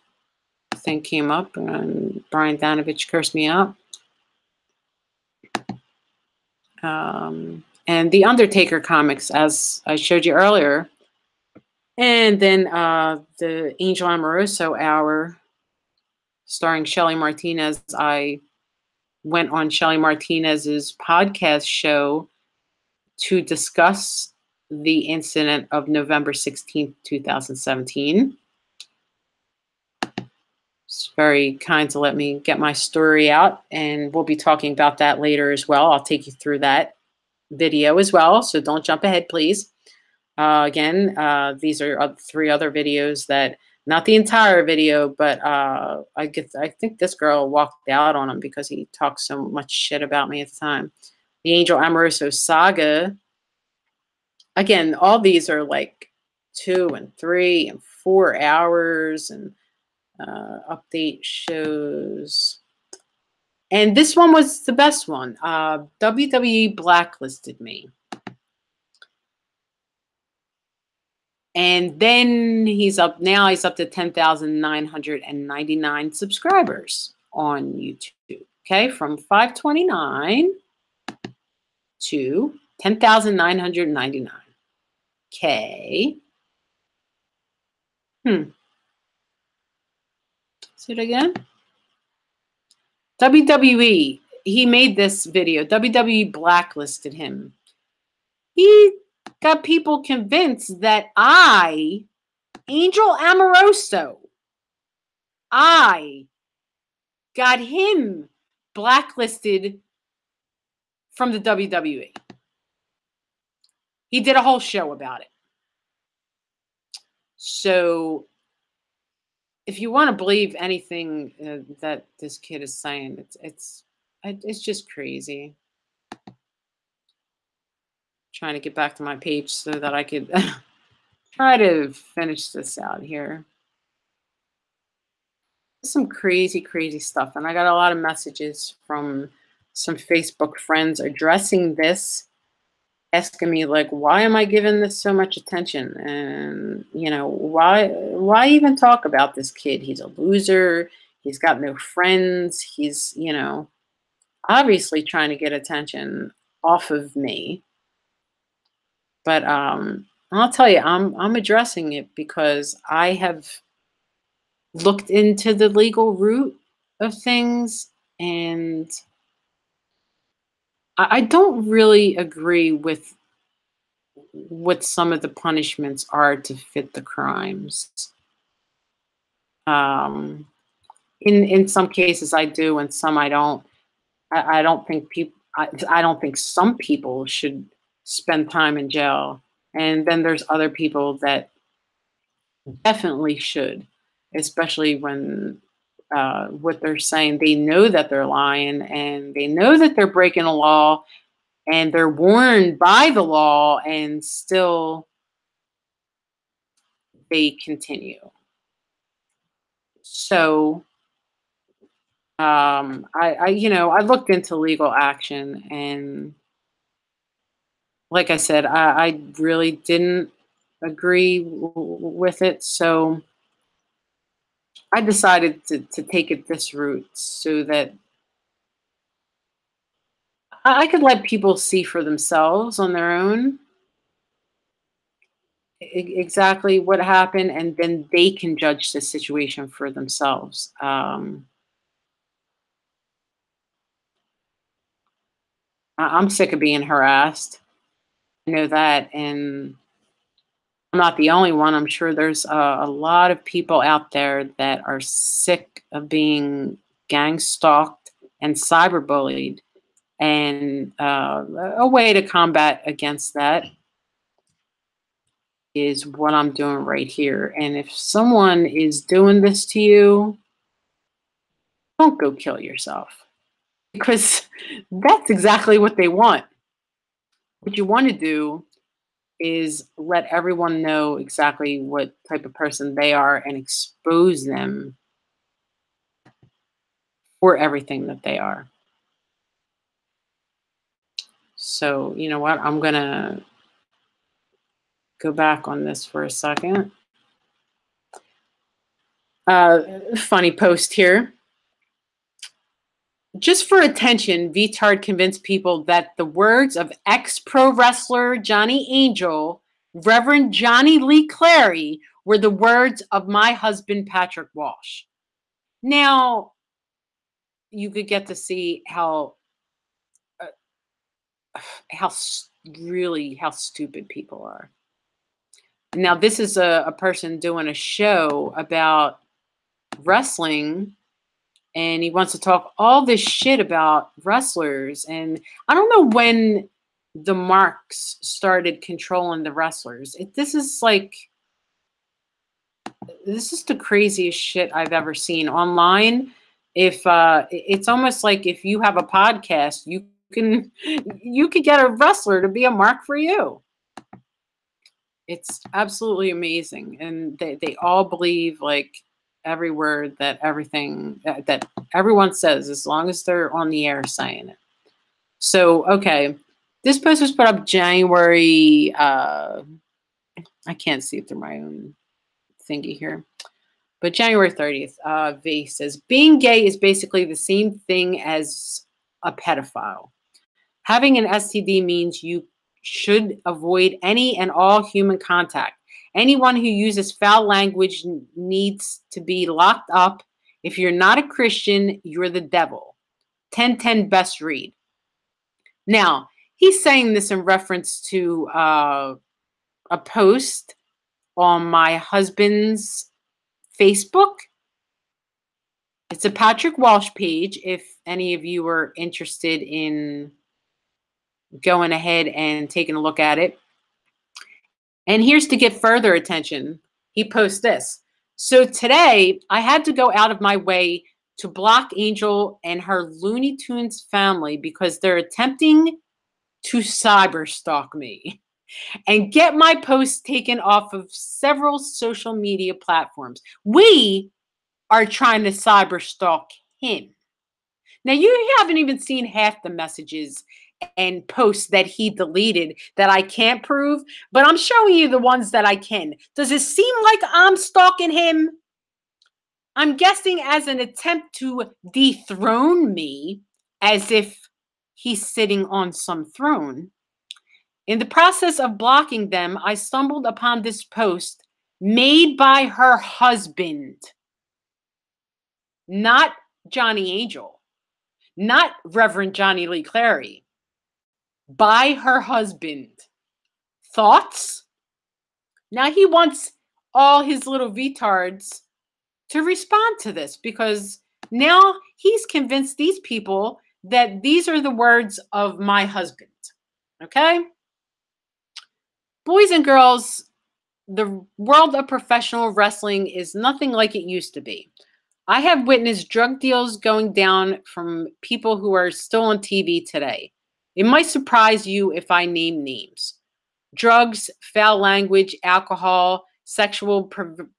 thing came up, and Brian Danovich cursed me out. And the Undertaker comics, as I showed you earlier. And then the Angel Amoroso hour, starring Shelly Martinez. I went on Shelly Martinez's podcast show to discuss the incident of November 16th, 2017. It's very kind to let me get my story out, and we'll be talking about that later as well. I'll take you through that video as well, so don't jump ahead, please. Again, these are 3 other videos that, not the entire video, but I think this girl walked out on him because he talked so much shit about me at the time. The Angel Amoroso saga. Again, all these are like 2 and 3 and 4 hours, and update shows. And this one was the best one. WWE blacklisted me. And then he's up to 10,999 subscribers on YouTube. Okay, from 529 to 10,999. Okay. See it again? WWE, he made this video. WWE blacklisted him. He got people convinced that I, Angel Amoroso, I got him blacklisted from the WWE. He did a whole show about it. So if you want to believe anything that this kid is saying, it's just crazy. Trying to get back to my page so that I could try to finish this out here. Some crazy, crazy stuff. And I got a lot of messages from some Facebook friends addressing this, asking me, like, why am I giving this so much attention? And, you know, why even talk about this kid? He's a loser. He's got no friends. He's, you know, obviously trying to get attention off of me. But I'll tell you, I'm addressing it because I have looked into the legal root of things, and I don't really agree with what some of the punishments are to fit the crimes. In some cases I do, and some I don't. I don't think people. I don't think some people should spend time in jail, and then there's other people that definitely should, especially when what they're saying, they know that they're lying, and they know that they're breaking a law, and they're warned by the law, and still they continue. So I looked into legal action, and like I said, I really didn't agree with it. So I decided to take it this route so that I could let people see for themselves on their own exactly what happened, and then they can judge the situation for themselves. I'm sick of being harassed. I know that, and I'm not the only one. I'm sure there's a lot of people out there that are sick of being gang stalked and cyberbullied. And a way to combat against that is what I'm doing right here. And if someone is doing this to you, don't go kill yourself, because that's exactly what they want. What you want to do is let everyone know exactly what type of person they are and expose them for everything that they are. So, you know what? I'm going to go back on this for a second. Funny post here. Just for attention, Veetard convinced people that the words of ex-pro wrestler Johnny Angel, Reverend Johnny Lee Clary, were the words of my husband, Patrick Walsh. Now, you could get to see how how stupid people are. Now, this is a person doing a show about wrestling, and he wants to talk all this shit about wrestlers. And I don't know when the marks started controlling the wrestlers. This is the craziest shit I've ever seen online. If it's almost like if you have a podcast, you could get a wrestler to be a mark for you. It's absolutely amazing, and they all believe like every word that that everyone says, as long as they're on the air saying it. So, okay, this post was put up January. I can't see it through my own thingy here, but January 30th. V says being gay is basically the same thing as a pedophile. Having an STD means you should avoid any and all human contact. Anyone who uses foul language needs to be locked up. If you're not a Christian, you're the devil. 1010 best read. Now, he's saying this in reference to a post on my husband's Facebook. It's a Patrick Walsh page, if any of you are interested in going ahead and taking a look at it. And here's to get further attention. He posts this. So today, I had to go out of my way to block Angel and her Looney Tunes family because they're attempting to cyber stalk me and get my posts taken off of several social media platforms. We are trying to cyber stalk him. Now, you haven't even seen half the messages and posts that he deleted that I can't prove, but I'm showing you the ones that I can. Does it seem like I'm stalking him? I'm guessing as an attempt to dethrone me, as if he's sitting on some throne. In the process of blocking them, I stumbled upon this post made by her husband, not Johnny Angel, not Reverend Johnny Lee Clary, by her husband. Thoughts? Now he wants all his little Veetards to respond to this, because now he's convinced these people that these are the words of my husband. Okay? Boys and girls, the world of professional wrestling is nothing like it used to be. I have witnessed drug deals going down from people who are still on TV today. It might surprise you if I name names. Drugs, foul language, alcohol, sexual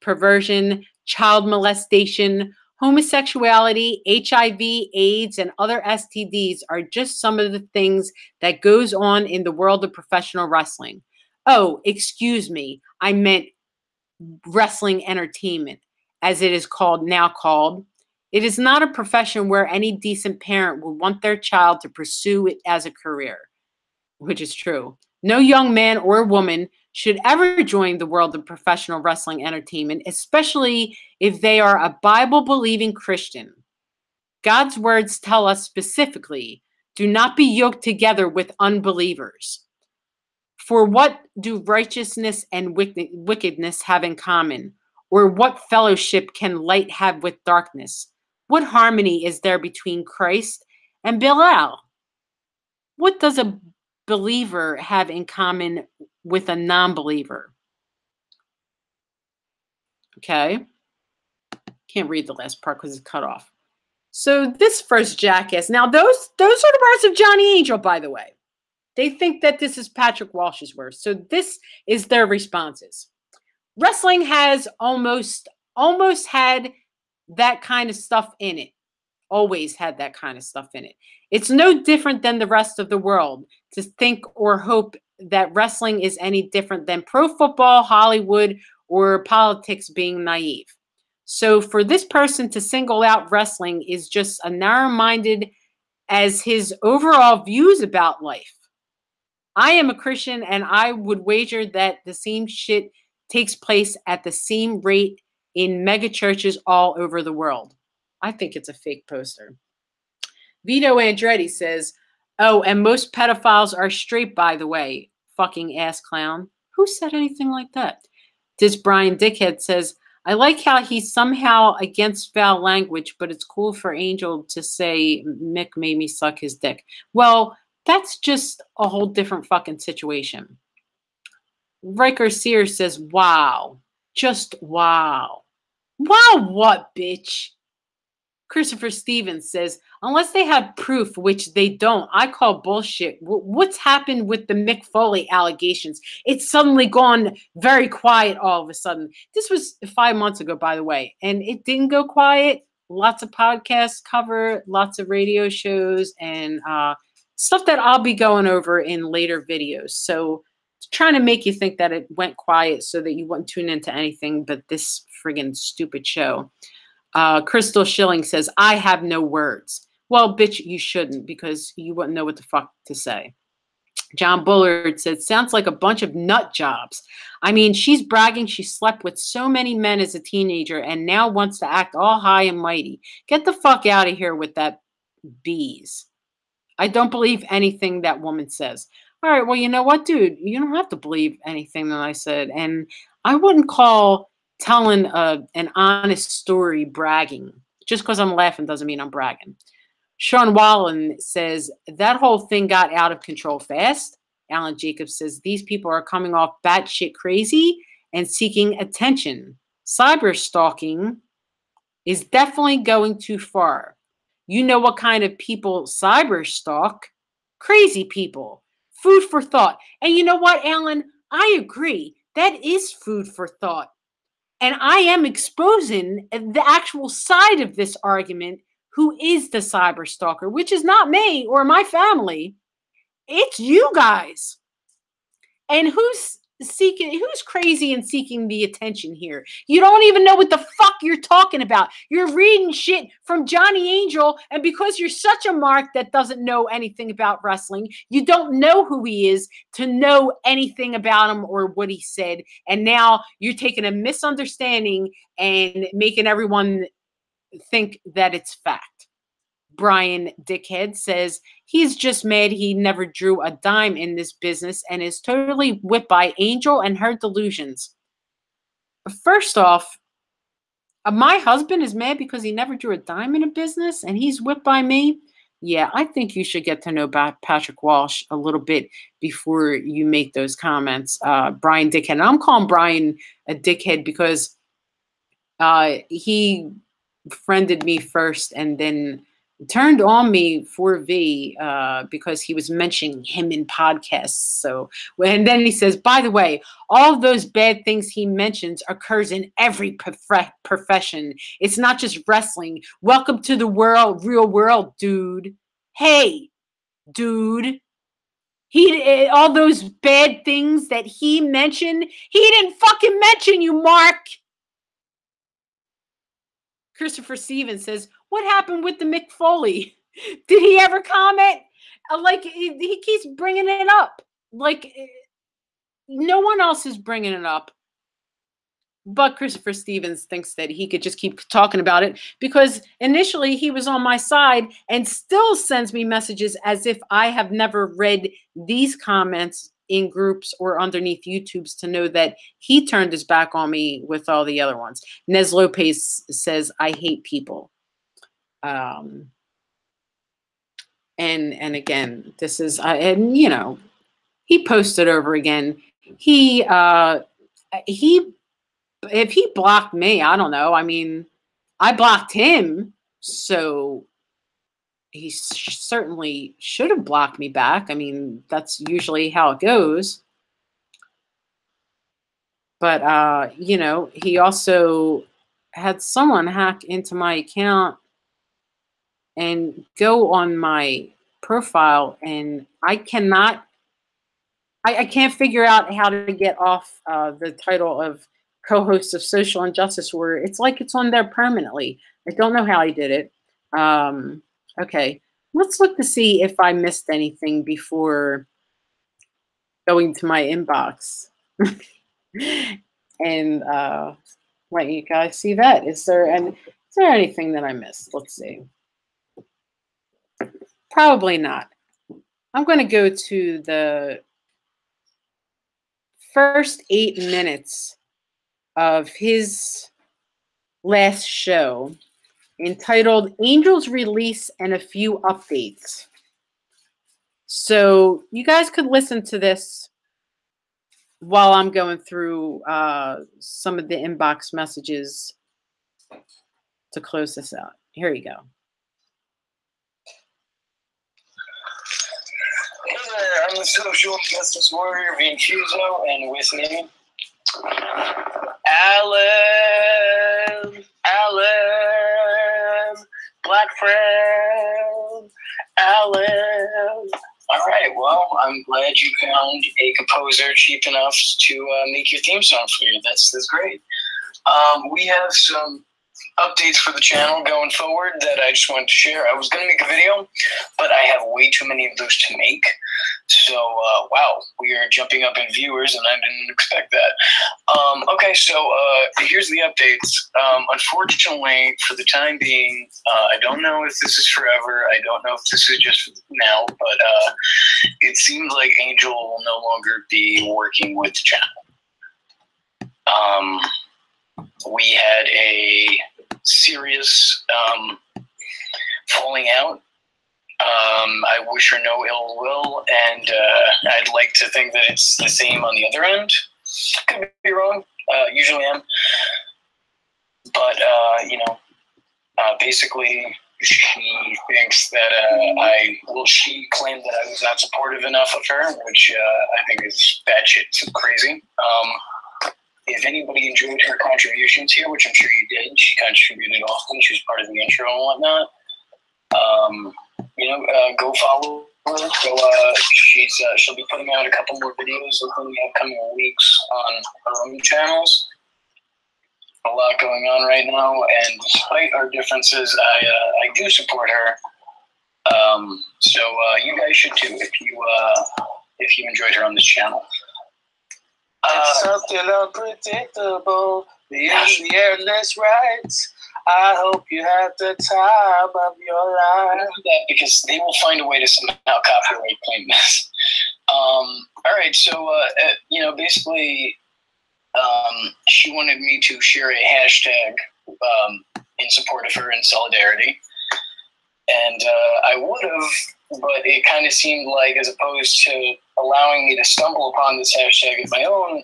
perversion, child molestation, homosexuality, HIV, AIDS, and other STDs are just some of the things that goes on in the world of professional wrestling. Oh, excuse me, I meant wrestling entertainment, as it is now called. It is not a profession where any decent parent would want their child to pursue it as a career, which is true. No young man or woman should ever join the world of professional wrestling entertainment, especially if they are a Bible-believing Christian. God's words tell us specifically, Do not be yoked together with unbelievers. For what do righteousness and wickedness have in common? Or what fellowship can light have with darkness? What harmony is there between Christ and Belial? What does a believer have in common with a non-believer? Okay. Can't read the last part because it's cut off. So this first jackass. Now, those are the words of Johnny Angel, by the way. They think that this is Patrick Walsh's words. So this is their responses. Wrestling has almost had that kind of stuff in it. Always had that kind of stuff in it. It's no different than the rest of the world to think or hope that wrestling is any different than pro football, Hollywood, or politics being naive. So for this person to single out wrestling is just a narrow-minded as his overall views about life. I am a Christian, and I would wager that the same shit takes place at the same rate in mega churches all over the world. I think it's a fake poster. Vito Andretti says, oh, and most pedophiles are straight, by the way. Fucking ass clown. Who said anything like that? This Brian Dickhead says, I like how he's somehow against foul language, but it's cool for Angel to say Mick made me suck his dick. Well, that's just a whole different fucking situation. Riker Sears says, wow. Just wow. Wow what, bitch? Christopher Stevens says, unless they have proof, which they don't, I call bullshit. What's happened with the Mick Foley allegations? It's suddenly gone very quiet all of a sudden. This was 5 months ago, by the way, and it didn't go quiet. Lots of podcasts cover, lots of radio shows, and stuff that I'll be going over in later videos. So trying to make you think that it went quiet so that you wouldn't tune into anything but this friggin' stupid show. Crystal Schilling says, I have no words. Well, bitch, you shouldn't, because you wouldn't know what the fuck to say. John Bullard said, sounds like a bunch of nut jobs. I mean, she's bragging she slept with so many men as a teenager and now wants to act all high and mighty. Get the fuck out of here with that bees. I don't believe anything that woman says. All right, well, you know what, dude? You don't have to believe anything that I said. And I wouldn't call telling an honest story bragging. Just because I'm laughing doesn't mean I'm bragging. Sean Wallen says, that whole thing got out of control fast. Alan Jacobs says, these people are coming off batshit crazy and seeking attention. Cyber stalking is definitely going too far. You know what kind of people cyber stalk? Crazy people. Food for thought. And you know what, Alan? I agree. That is food for thought. And I am exposing the actual side of this argument, who is the cyber stalker, which is not me or my family. It's you guys. And who's crazy and seeking the attention here? You don't even know what the fuck you're talking about. You're reading shit from Johnny Angel, and because you're such a mark that doesn't know anything about wrestling, you don't know who he is to know anything about him or what he said. And now you're taking a misunderstanding and making everyone think that it's fact. Brian Dickhead says he's just mad he never drew a dime in this business and is totally whipped by Angel and her delusions. First off, my husband is mad because he never drew a dime in a business and he's whipped by me. Yeah, I think you should get to know about Patrick Walsh a little bit before you make those comments. Brian Dickhead. And I'm calling Brian a dickhead because he friended me first and then turned on me for V because he was mentioning him in podcasts. So, and then he says, by the way, all of those bad things he mentions occurs in every profession. It's not just wrestling. Welcome to the world, real world, dude. Hey, dude. All those bad things that he mentioned, he didn't fucking mention you, Mark. Christopher Stevens says, what happened with the Mick Foley? Did he ever comment? Like, he keeps bringing it up. Like, no one else is bringing it up. But Christopher Stevens thinks that he could just keep talking about it because initially he was on my side and still sends me messages as if I have never read these comments in groups or underneath YouTube's to know that he turned his back on me with all the other ones. Nez Lopez says, I hate people. And again, this is, and you know, he posted over again. He if he blocked me, I don't know. I mean, I blocked him, so he certainly should have blocked me back. I mean, that's usually how it goes. But you know, he also had someone hack into my account and go on my profile, and I can't figure out how to get off the title of co-host of Social Injustice, where it's like it's on there permanently. I don't know how I did it. Okay, let's look to see if I missed anything before going to my inbox. And let you guys see that. Is there anything that I missed? Let's see. Probably not. I'm going to go to the first 8 minutes of his last show, entitled Angels Release and a Few Updates. So you guys could listen to this while I'm going through some of the inbox messages to close this out. Here you go. Hey there, I'm the social justice warrior Vincenzo, and with me, Alan, black friend, Alan. All right, well, I'm glad you found a composer cheap enough to make your theme song for you. That's great. We have some updates for the channel going forward that I just wanted to share. I was going to make a video, but I have way too many of those to make. So, wow, we are jumping up in viewers, and I didn't expect that. Okay, so here's the updates. Unfortunately, for the time being, I don't know if this is forever. I don't know if this is just now, but it seems like Angel will no longer be working with the channel. We had a serious falling out. I wish her no ill will, and I'd like to think that it's the same on the other end. Could be wrong. Usually am. But, you know, basically she thinks that she claimed that I was not supportive enough of her, which I think is batshit crazy. If anybody enjoyed her contributions here, which I'm sure you did, she contributed often. She was part of the intro and whatnot. You know, go follow her. She'll be putting out a couple more videos within the upcoming weeks on her own channels. A lot going on right now, and despite our differences, I do support her. So you guys should too if you enjoyed her on this channel. It's something unpredictable, the airless rights. I hope you have the time of your life. That because they will find a way to somehow copyright claim this. All right, so you know, basically, she wanted me to share a hashtag in support of her in solidarity, and I would have, but it kind of seemed like, as opposed to allowing me to stumble upon this hashtag of my own,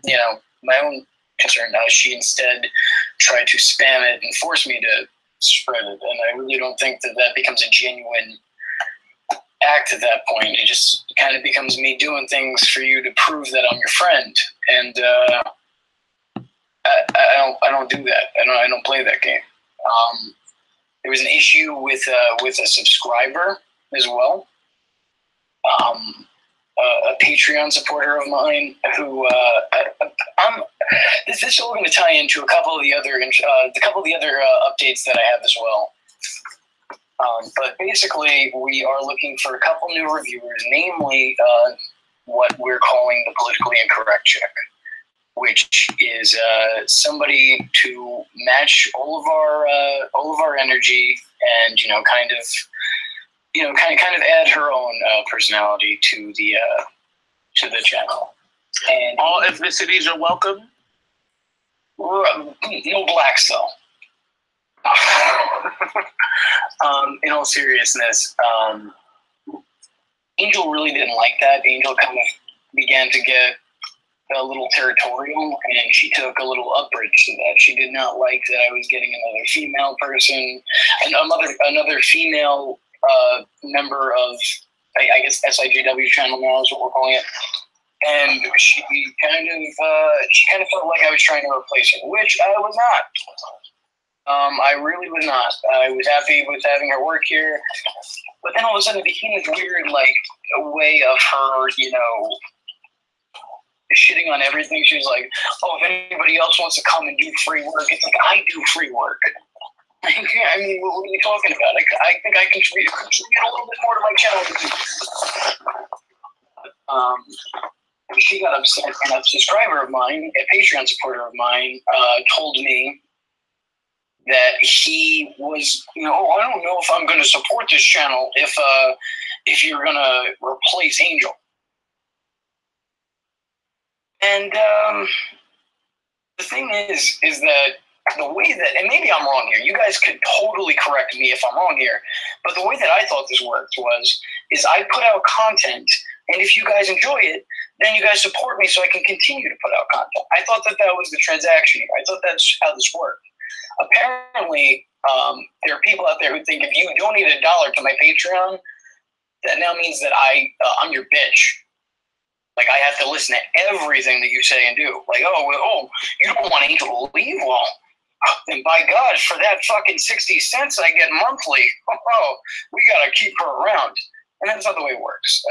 you know, my own concern, she instead tried to spam it and force me to spread it, and I really don't think that that becomes a genuine act at that point. It just kind of becomes me doing things for you to prove that I'm your friend, and I don't do that. I don't play that game. There was an issue with a subscriber as well, a Patreon supporter of mine who this is all going to tie into a couple of the other updates that I have as well. But basically, we are looking for a couple new reviewers, namely what we're calling the politically incorrect chick. which is somebody to match all of our energy, and kind of add her own personality to the channel. And all ethnicities are welcome. No blacks though. In all seriousness, Angel really didn't like that. Angel kind of began to get a little territorial, and she took a little umbrage to that. She did not like that I was getting another female person, and another female member of, I guess, SIJW channel now is what we're calling it. And she kind of felt like I was trying to replace her, which I was not. I really was not. I was happy with having her work here, but then all of a sudden it became this weird, like, a way of her, shitting on everything. She was like, "Oh, if anybody else wants to come and do free work, it's like I do free work." I mean, what are you talking about? I think I contribute a little bit more to my channel. She got upset, and a subscriber of mine, a Patreon supporter of mine, told me that he was, I don't know if I'm going to support this channel if you're going to replace Angel. And the thing is that the way that, and maybe I'm wrong here, you guys could totally correct me if I'm wrong here, but the way that I thought this worked is I put out content, and if you guys enjoy it, then you guys support me so I can continue to put out content. I thought that was the transaction. I thought that's how this worked. Apparently, there are people out there who think if you donate $1 to my Patreon, that now means that I'm your bitch. Like, I have to listen to everything that you say and do. Like, oh, you don't want Angel to leave? Well, then by God, for that fucking 60 cents I get monthly, we gotta keep her around. And that's not the way it works.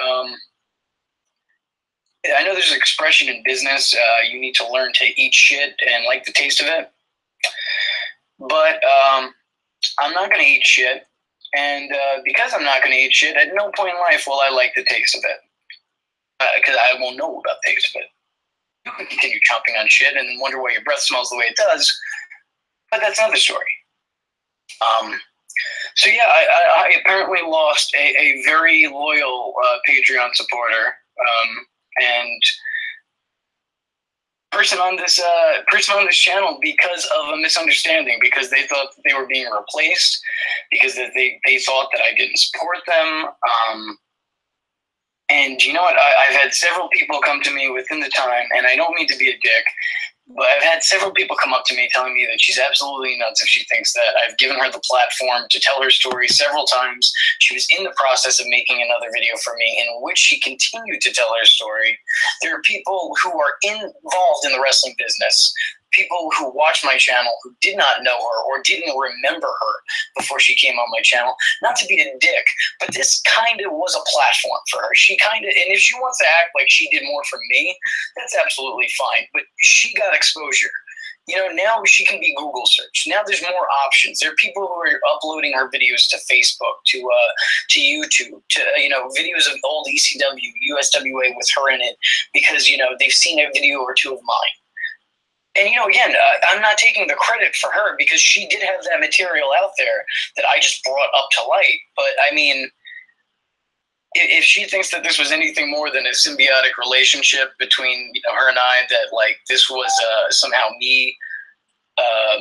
I know there's an expression in business, you need to learn to eat shit and like the taste of it. But I'm not going to eat shit. And because I'm not going to eat shit, at no point in life will I like the taste of it. Because I won't know about the taste of it. You can continue chomping on shit and wonder why your breath smells the way it does. But that's another story. So yeah, I apparently lost a very loyal Patreon supporter. And person on this channel because of a misunderstanding, because they thought they were being replaced, because they thought that I didn't support them. And you know what? I've had several people come to me within the time, and I don't mean to be a dick, but I've had several people come up to me telling me that she's absolutely nuts if she thinks that I've given her the platform to tell her story several times. She was in the process of making another video for me in which she continued to tell her story. There are people who are involved in the wrestling business, people who watch my channel who did not know her or didn't remember her before she came on my channel. Not to be a dick, but this kind of was a platform for her. She kind of, and if she wants to act like she did more for me, that's absolutely fine. But she got exposure. Now she can be Google search. Now there's more options. There are people who are uploading her videos to Facebook, to YouTube, to videos of old ECW, USWA with her in it, because they've seen a video or two of mine. And, again, I'm not taking the credit for her because she did have that material out there that I just brought up to light. But, I mean, if she thinks that this was anything more than a symbiotic relationship between her and I, that, like, this was somehow me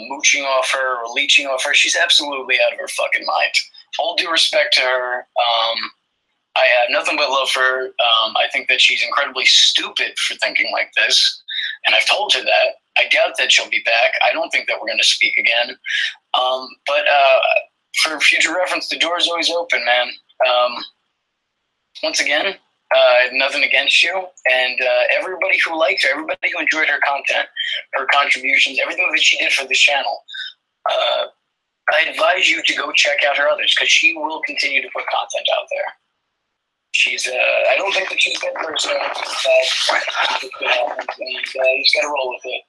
mooching off her or leeching off her, she's absolutely out of her fucking mind. All due respect to her, I have nothing but love for her. I think that she's incredibly stupid for thinking like this, and I've told her that. I doubt that she'll be back. I don't think that we're going to speak again. But for future reference, the door is always open, man. Once again, I have nothing against you. And everybody who liked her, everybody who enjoyed her content, her contributions, everything that she did for this channel, I advise you to go check out her others, because she will continue to put content out there. She's, I don't think that she's a good person. And you just got to roll with it.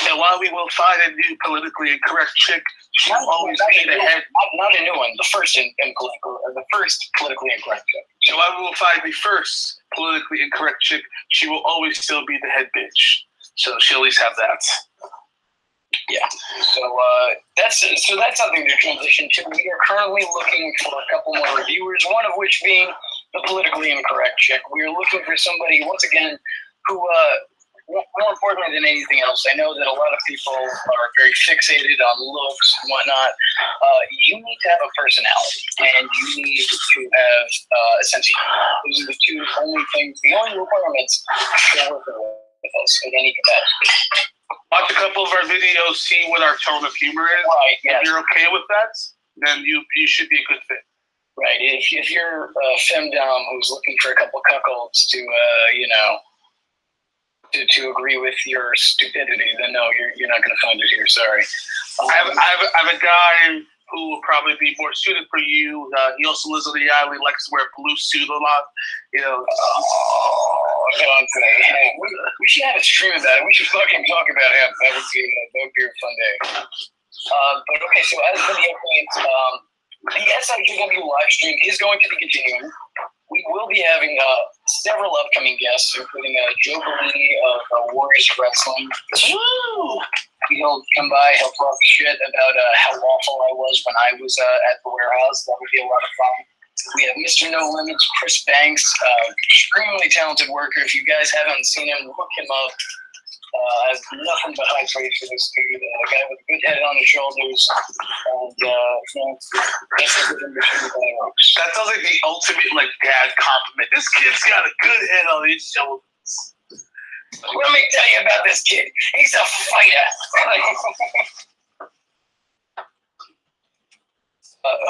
And while we will find a new politically incorrect chick, she will always be the head. Not a new one. The first politically incorrect chick. So while we will find the first politically incorrect chick, she will always still be the head bitch. So she'll at least have that. Yeah. So that's something to transition to. We are currently looking for a couple more reviewers, one of which being the politically incorrect chick. We are looking for somebody, once again, who, more importantly than anything else, I know that a lot of people are very fixated on looks and whatnot. You need to have a personality, and you need to have a sense of humor. Those are the two only things, the only requirements for working with us in any capacity. Watch a couple of our videos, see what our tone of humor is. Right, yes. If you're okay with that, then you should be a good fit. Right. If you're a femdom who's looking for a couple cuckolds to, to agree with your stupidity, then no, you're not going to find it here. Sorry. I have a guy who will probably be more suited for you. He also lives on the island. He likes to wear a blue suit a lot. Don't say. We should have a stream about it. We should fucking talk about it. That would be a fun day. But okay, so as for the updates, the SIGW live stream is going to be continuing. We will be having several upcoming guests, including Joe Bellini of Warriors of Wrestling. Woo! He'll come by, he'll talk shit about how awful I was when I was at the warehouse. That would be a lot of fun. We have Mr. No Limits, Chris Banks, extremely talented worker. If you guys haven't seen him, look him up. I have nothing but high praise for this dude. A guy with a good head on his shoulders. And, that sounds like the ultimate dad compliment. This kid's got a good head on his shoulders. Let me tell you about this kid. He's a fighter.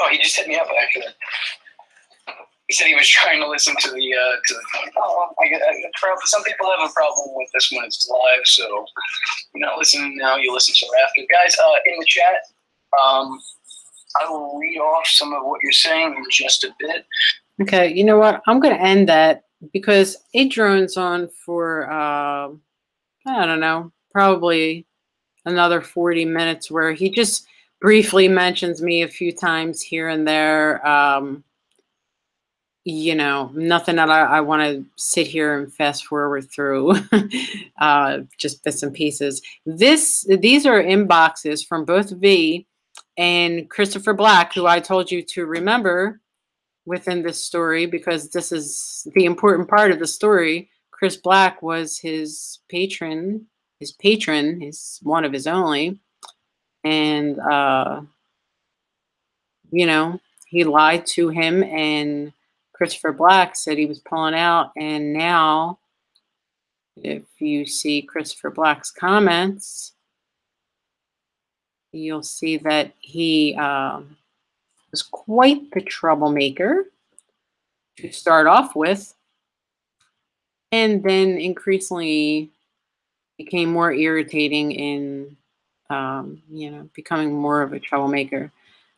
He just hit me up actually. He said he was trying to listen to the. Some people have a problem with this when it's live, so you're not listening now. You listen to it after, guys. In the chat, I will read off some of what you're saying in just a bit. Okay, you know what? I'm going to end that because it drones on for I don't know, probably another 40 minutes, where he just briefly mentions me a few times here and there. Nothing that I want to sit here and fast forward through, just bits and pieces. These are inboxes from both V and Christopher Black, who I told you to remember within this story, because this is the important part of the story. Chris Black was his patron, is one of his only. And, he lied to him, and Christopher Black said he was pulling out. And now, if you see Christopher Black's comments, you'll see that he was quite the troublemaker to start off with, and then increasingly became more irritating and becoming more of a troublemaker.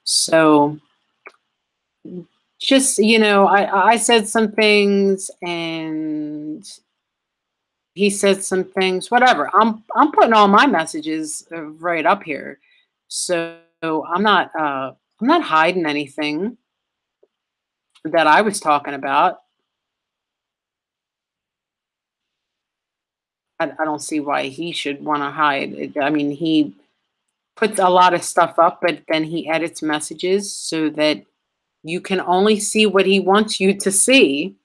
So just, I said some things and he said some things, whatever. I'm putting all my messages right up here. So I'm not hiding anything that I was talking about. I don't see why he should want to hide. I mean, he puts a lot of stuff up, but then he edits messages so that you can only see what he wants you to see.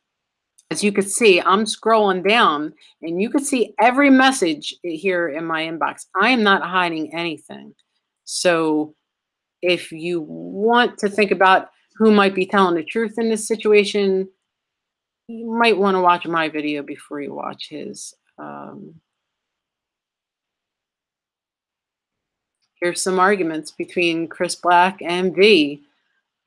As you can see, I'm scrolling down and you can see every message here in my inbox. I am not hiding anything. So if you want to think about who might be telling the truth in this situation, you might want to watch my video before you watch his. Here's some arguments between Chris Black and V.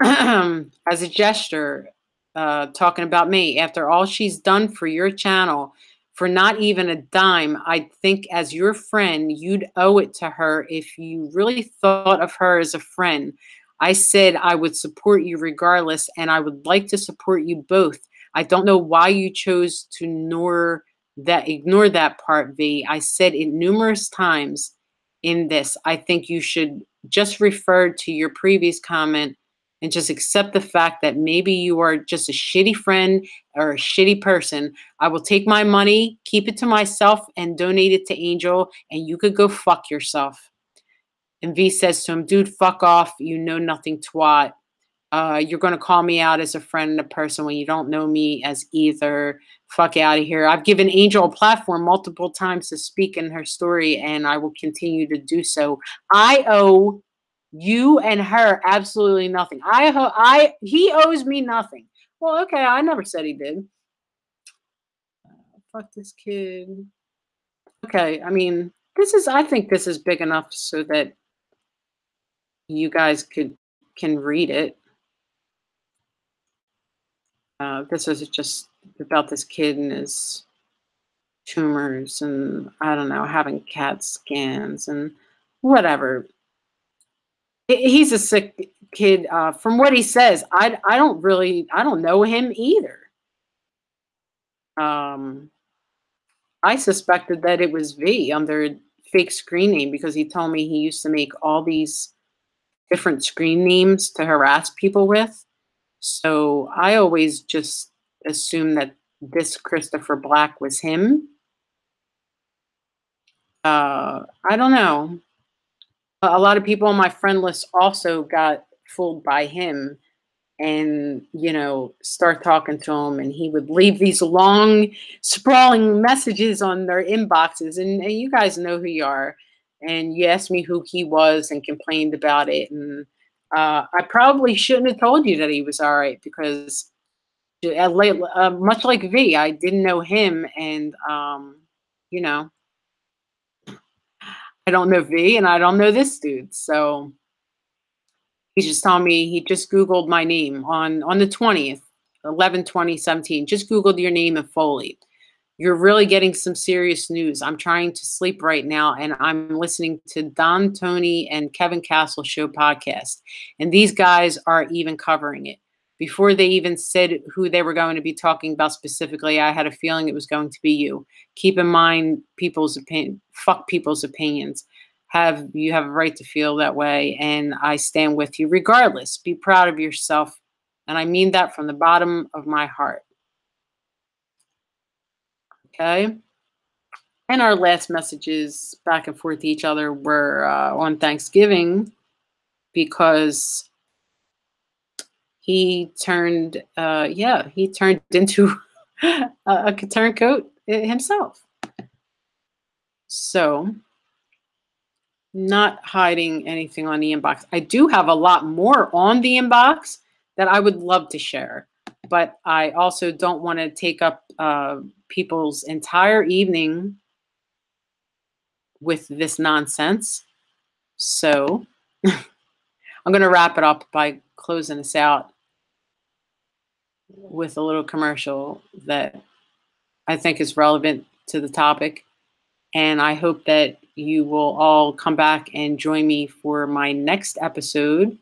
As a gesture, talking about me, after all she's done for your channel, for not even a dime, I think as your friend, you'd owe it to her if you really thought of her as a friend. I said I would support you regardless, and I would like to support you both. I don't know why you chose to ignore that part, V. I said it numerous times in this. I think you should just refer to your previous comment and just accept the fact that maybe you are just a shitty friend or a shitty person. I will take my money, keep it to myself, and donate it to Angel, and you could go fuck yourself. And V says to him, dude, fuck off. You know nothing, twat. You're going to call me out as a friend and a person when you don't know me as either. Fuck out of here. I've given Angel a platform multiple times to speak in her story, and I will continue to do so. I owe you and her absolutely nothing. He owes me nothing. Well, okay, I never said he did. Fuck this kid. Okay, I mean, I think this is big enough so that you guys can read it. This is just about this kid and his tumors and, I don't know, having CAT scans and whatever. He's a sick kid. From what he says, I don't know him either. I suspected that it was V under a fake screen name because he told me he used to make all these different screen names to harass people with. So I always just assumed that this Christopher Black was him. I don't know. A lot of people on my friend list also got fooled by him and, start talking to him. And he would leave these long, sprawling messages on their inboxes. And you guys know who you are. And you asked me who he was and complained about it. And I probably shouldn't have told you that he was all right because much like V, I didn't know him. And, I don't know V and I don't know this dude. So he just told me he just Googled my name on the 20th, 11/20/17. Just Googled your name and Foley. You're really getting some serious news. I'm trying to sleep right now and I'm listening to Don, Tony, and Kevin Castle Show podcast. And these guys are even covering it. Before they even said who they were going to be talking about specifically, I had a feeling it was going to be you. Keep in mind people's opinion. Fuck people's opinions. You have a right to feel that way, and I stand with you regardless. Be proud of yourself, and I mean that from the bottom of my heart. Okay? And our last messages back and forth to each other were on Thanksgiving because he turned into a turncoat himself. So, not hiding anything on the inbox. I do have a lot more on the inbox that I would love to share, but I also don't want to take up people's entire evening with this nonsense. So I'm going to wrap it up by closing this out with a little commercial that I think is relevant to the topic. And I hope that you will all come back and join me for my next episode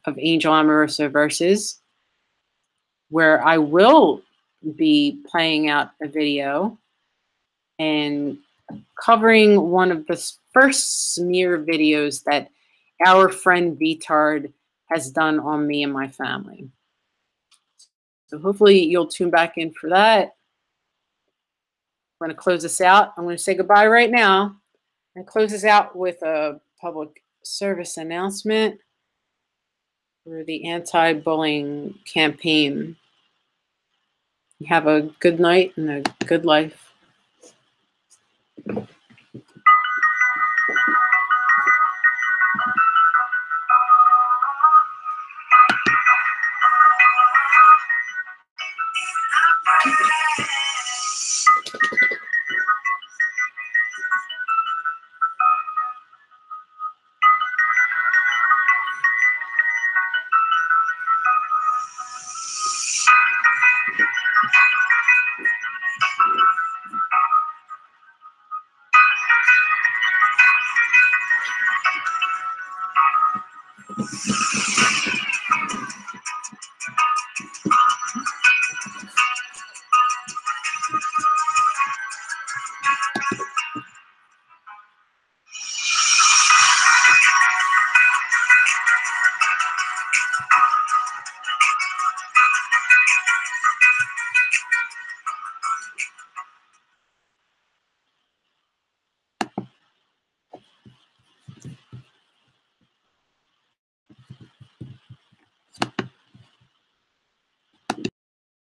of Angel Amoroso Versus, where I will be playing out a video and covering one of the first smear videos that our friend Veetard has done on me and my family. So hopefully you'll tune back in for that. I'm going to close this out. I'm going to say goodbye right now and close this out with a public service announcement for the anti-bullying campaign. Have a good night and a good life.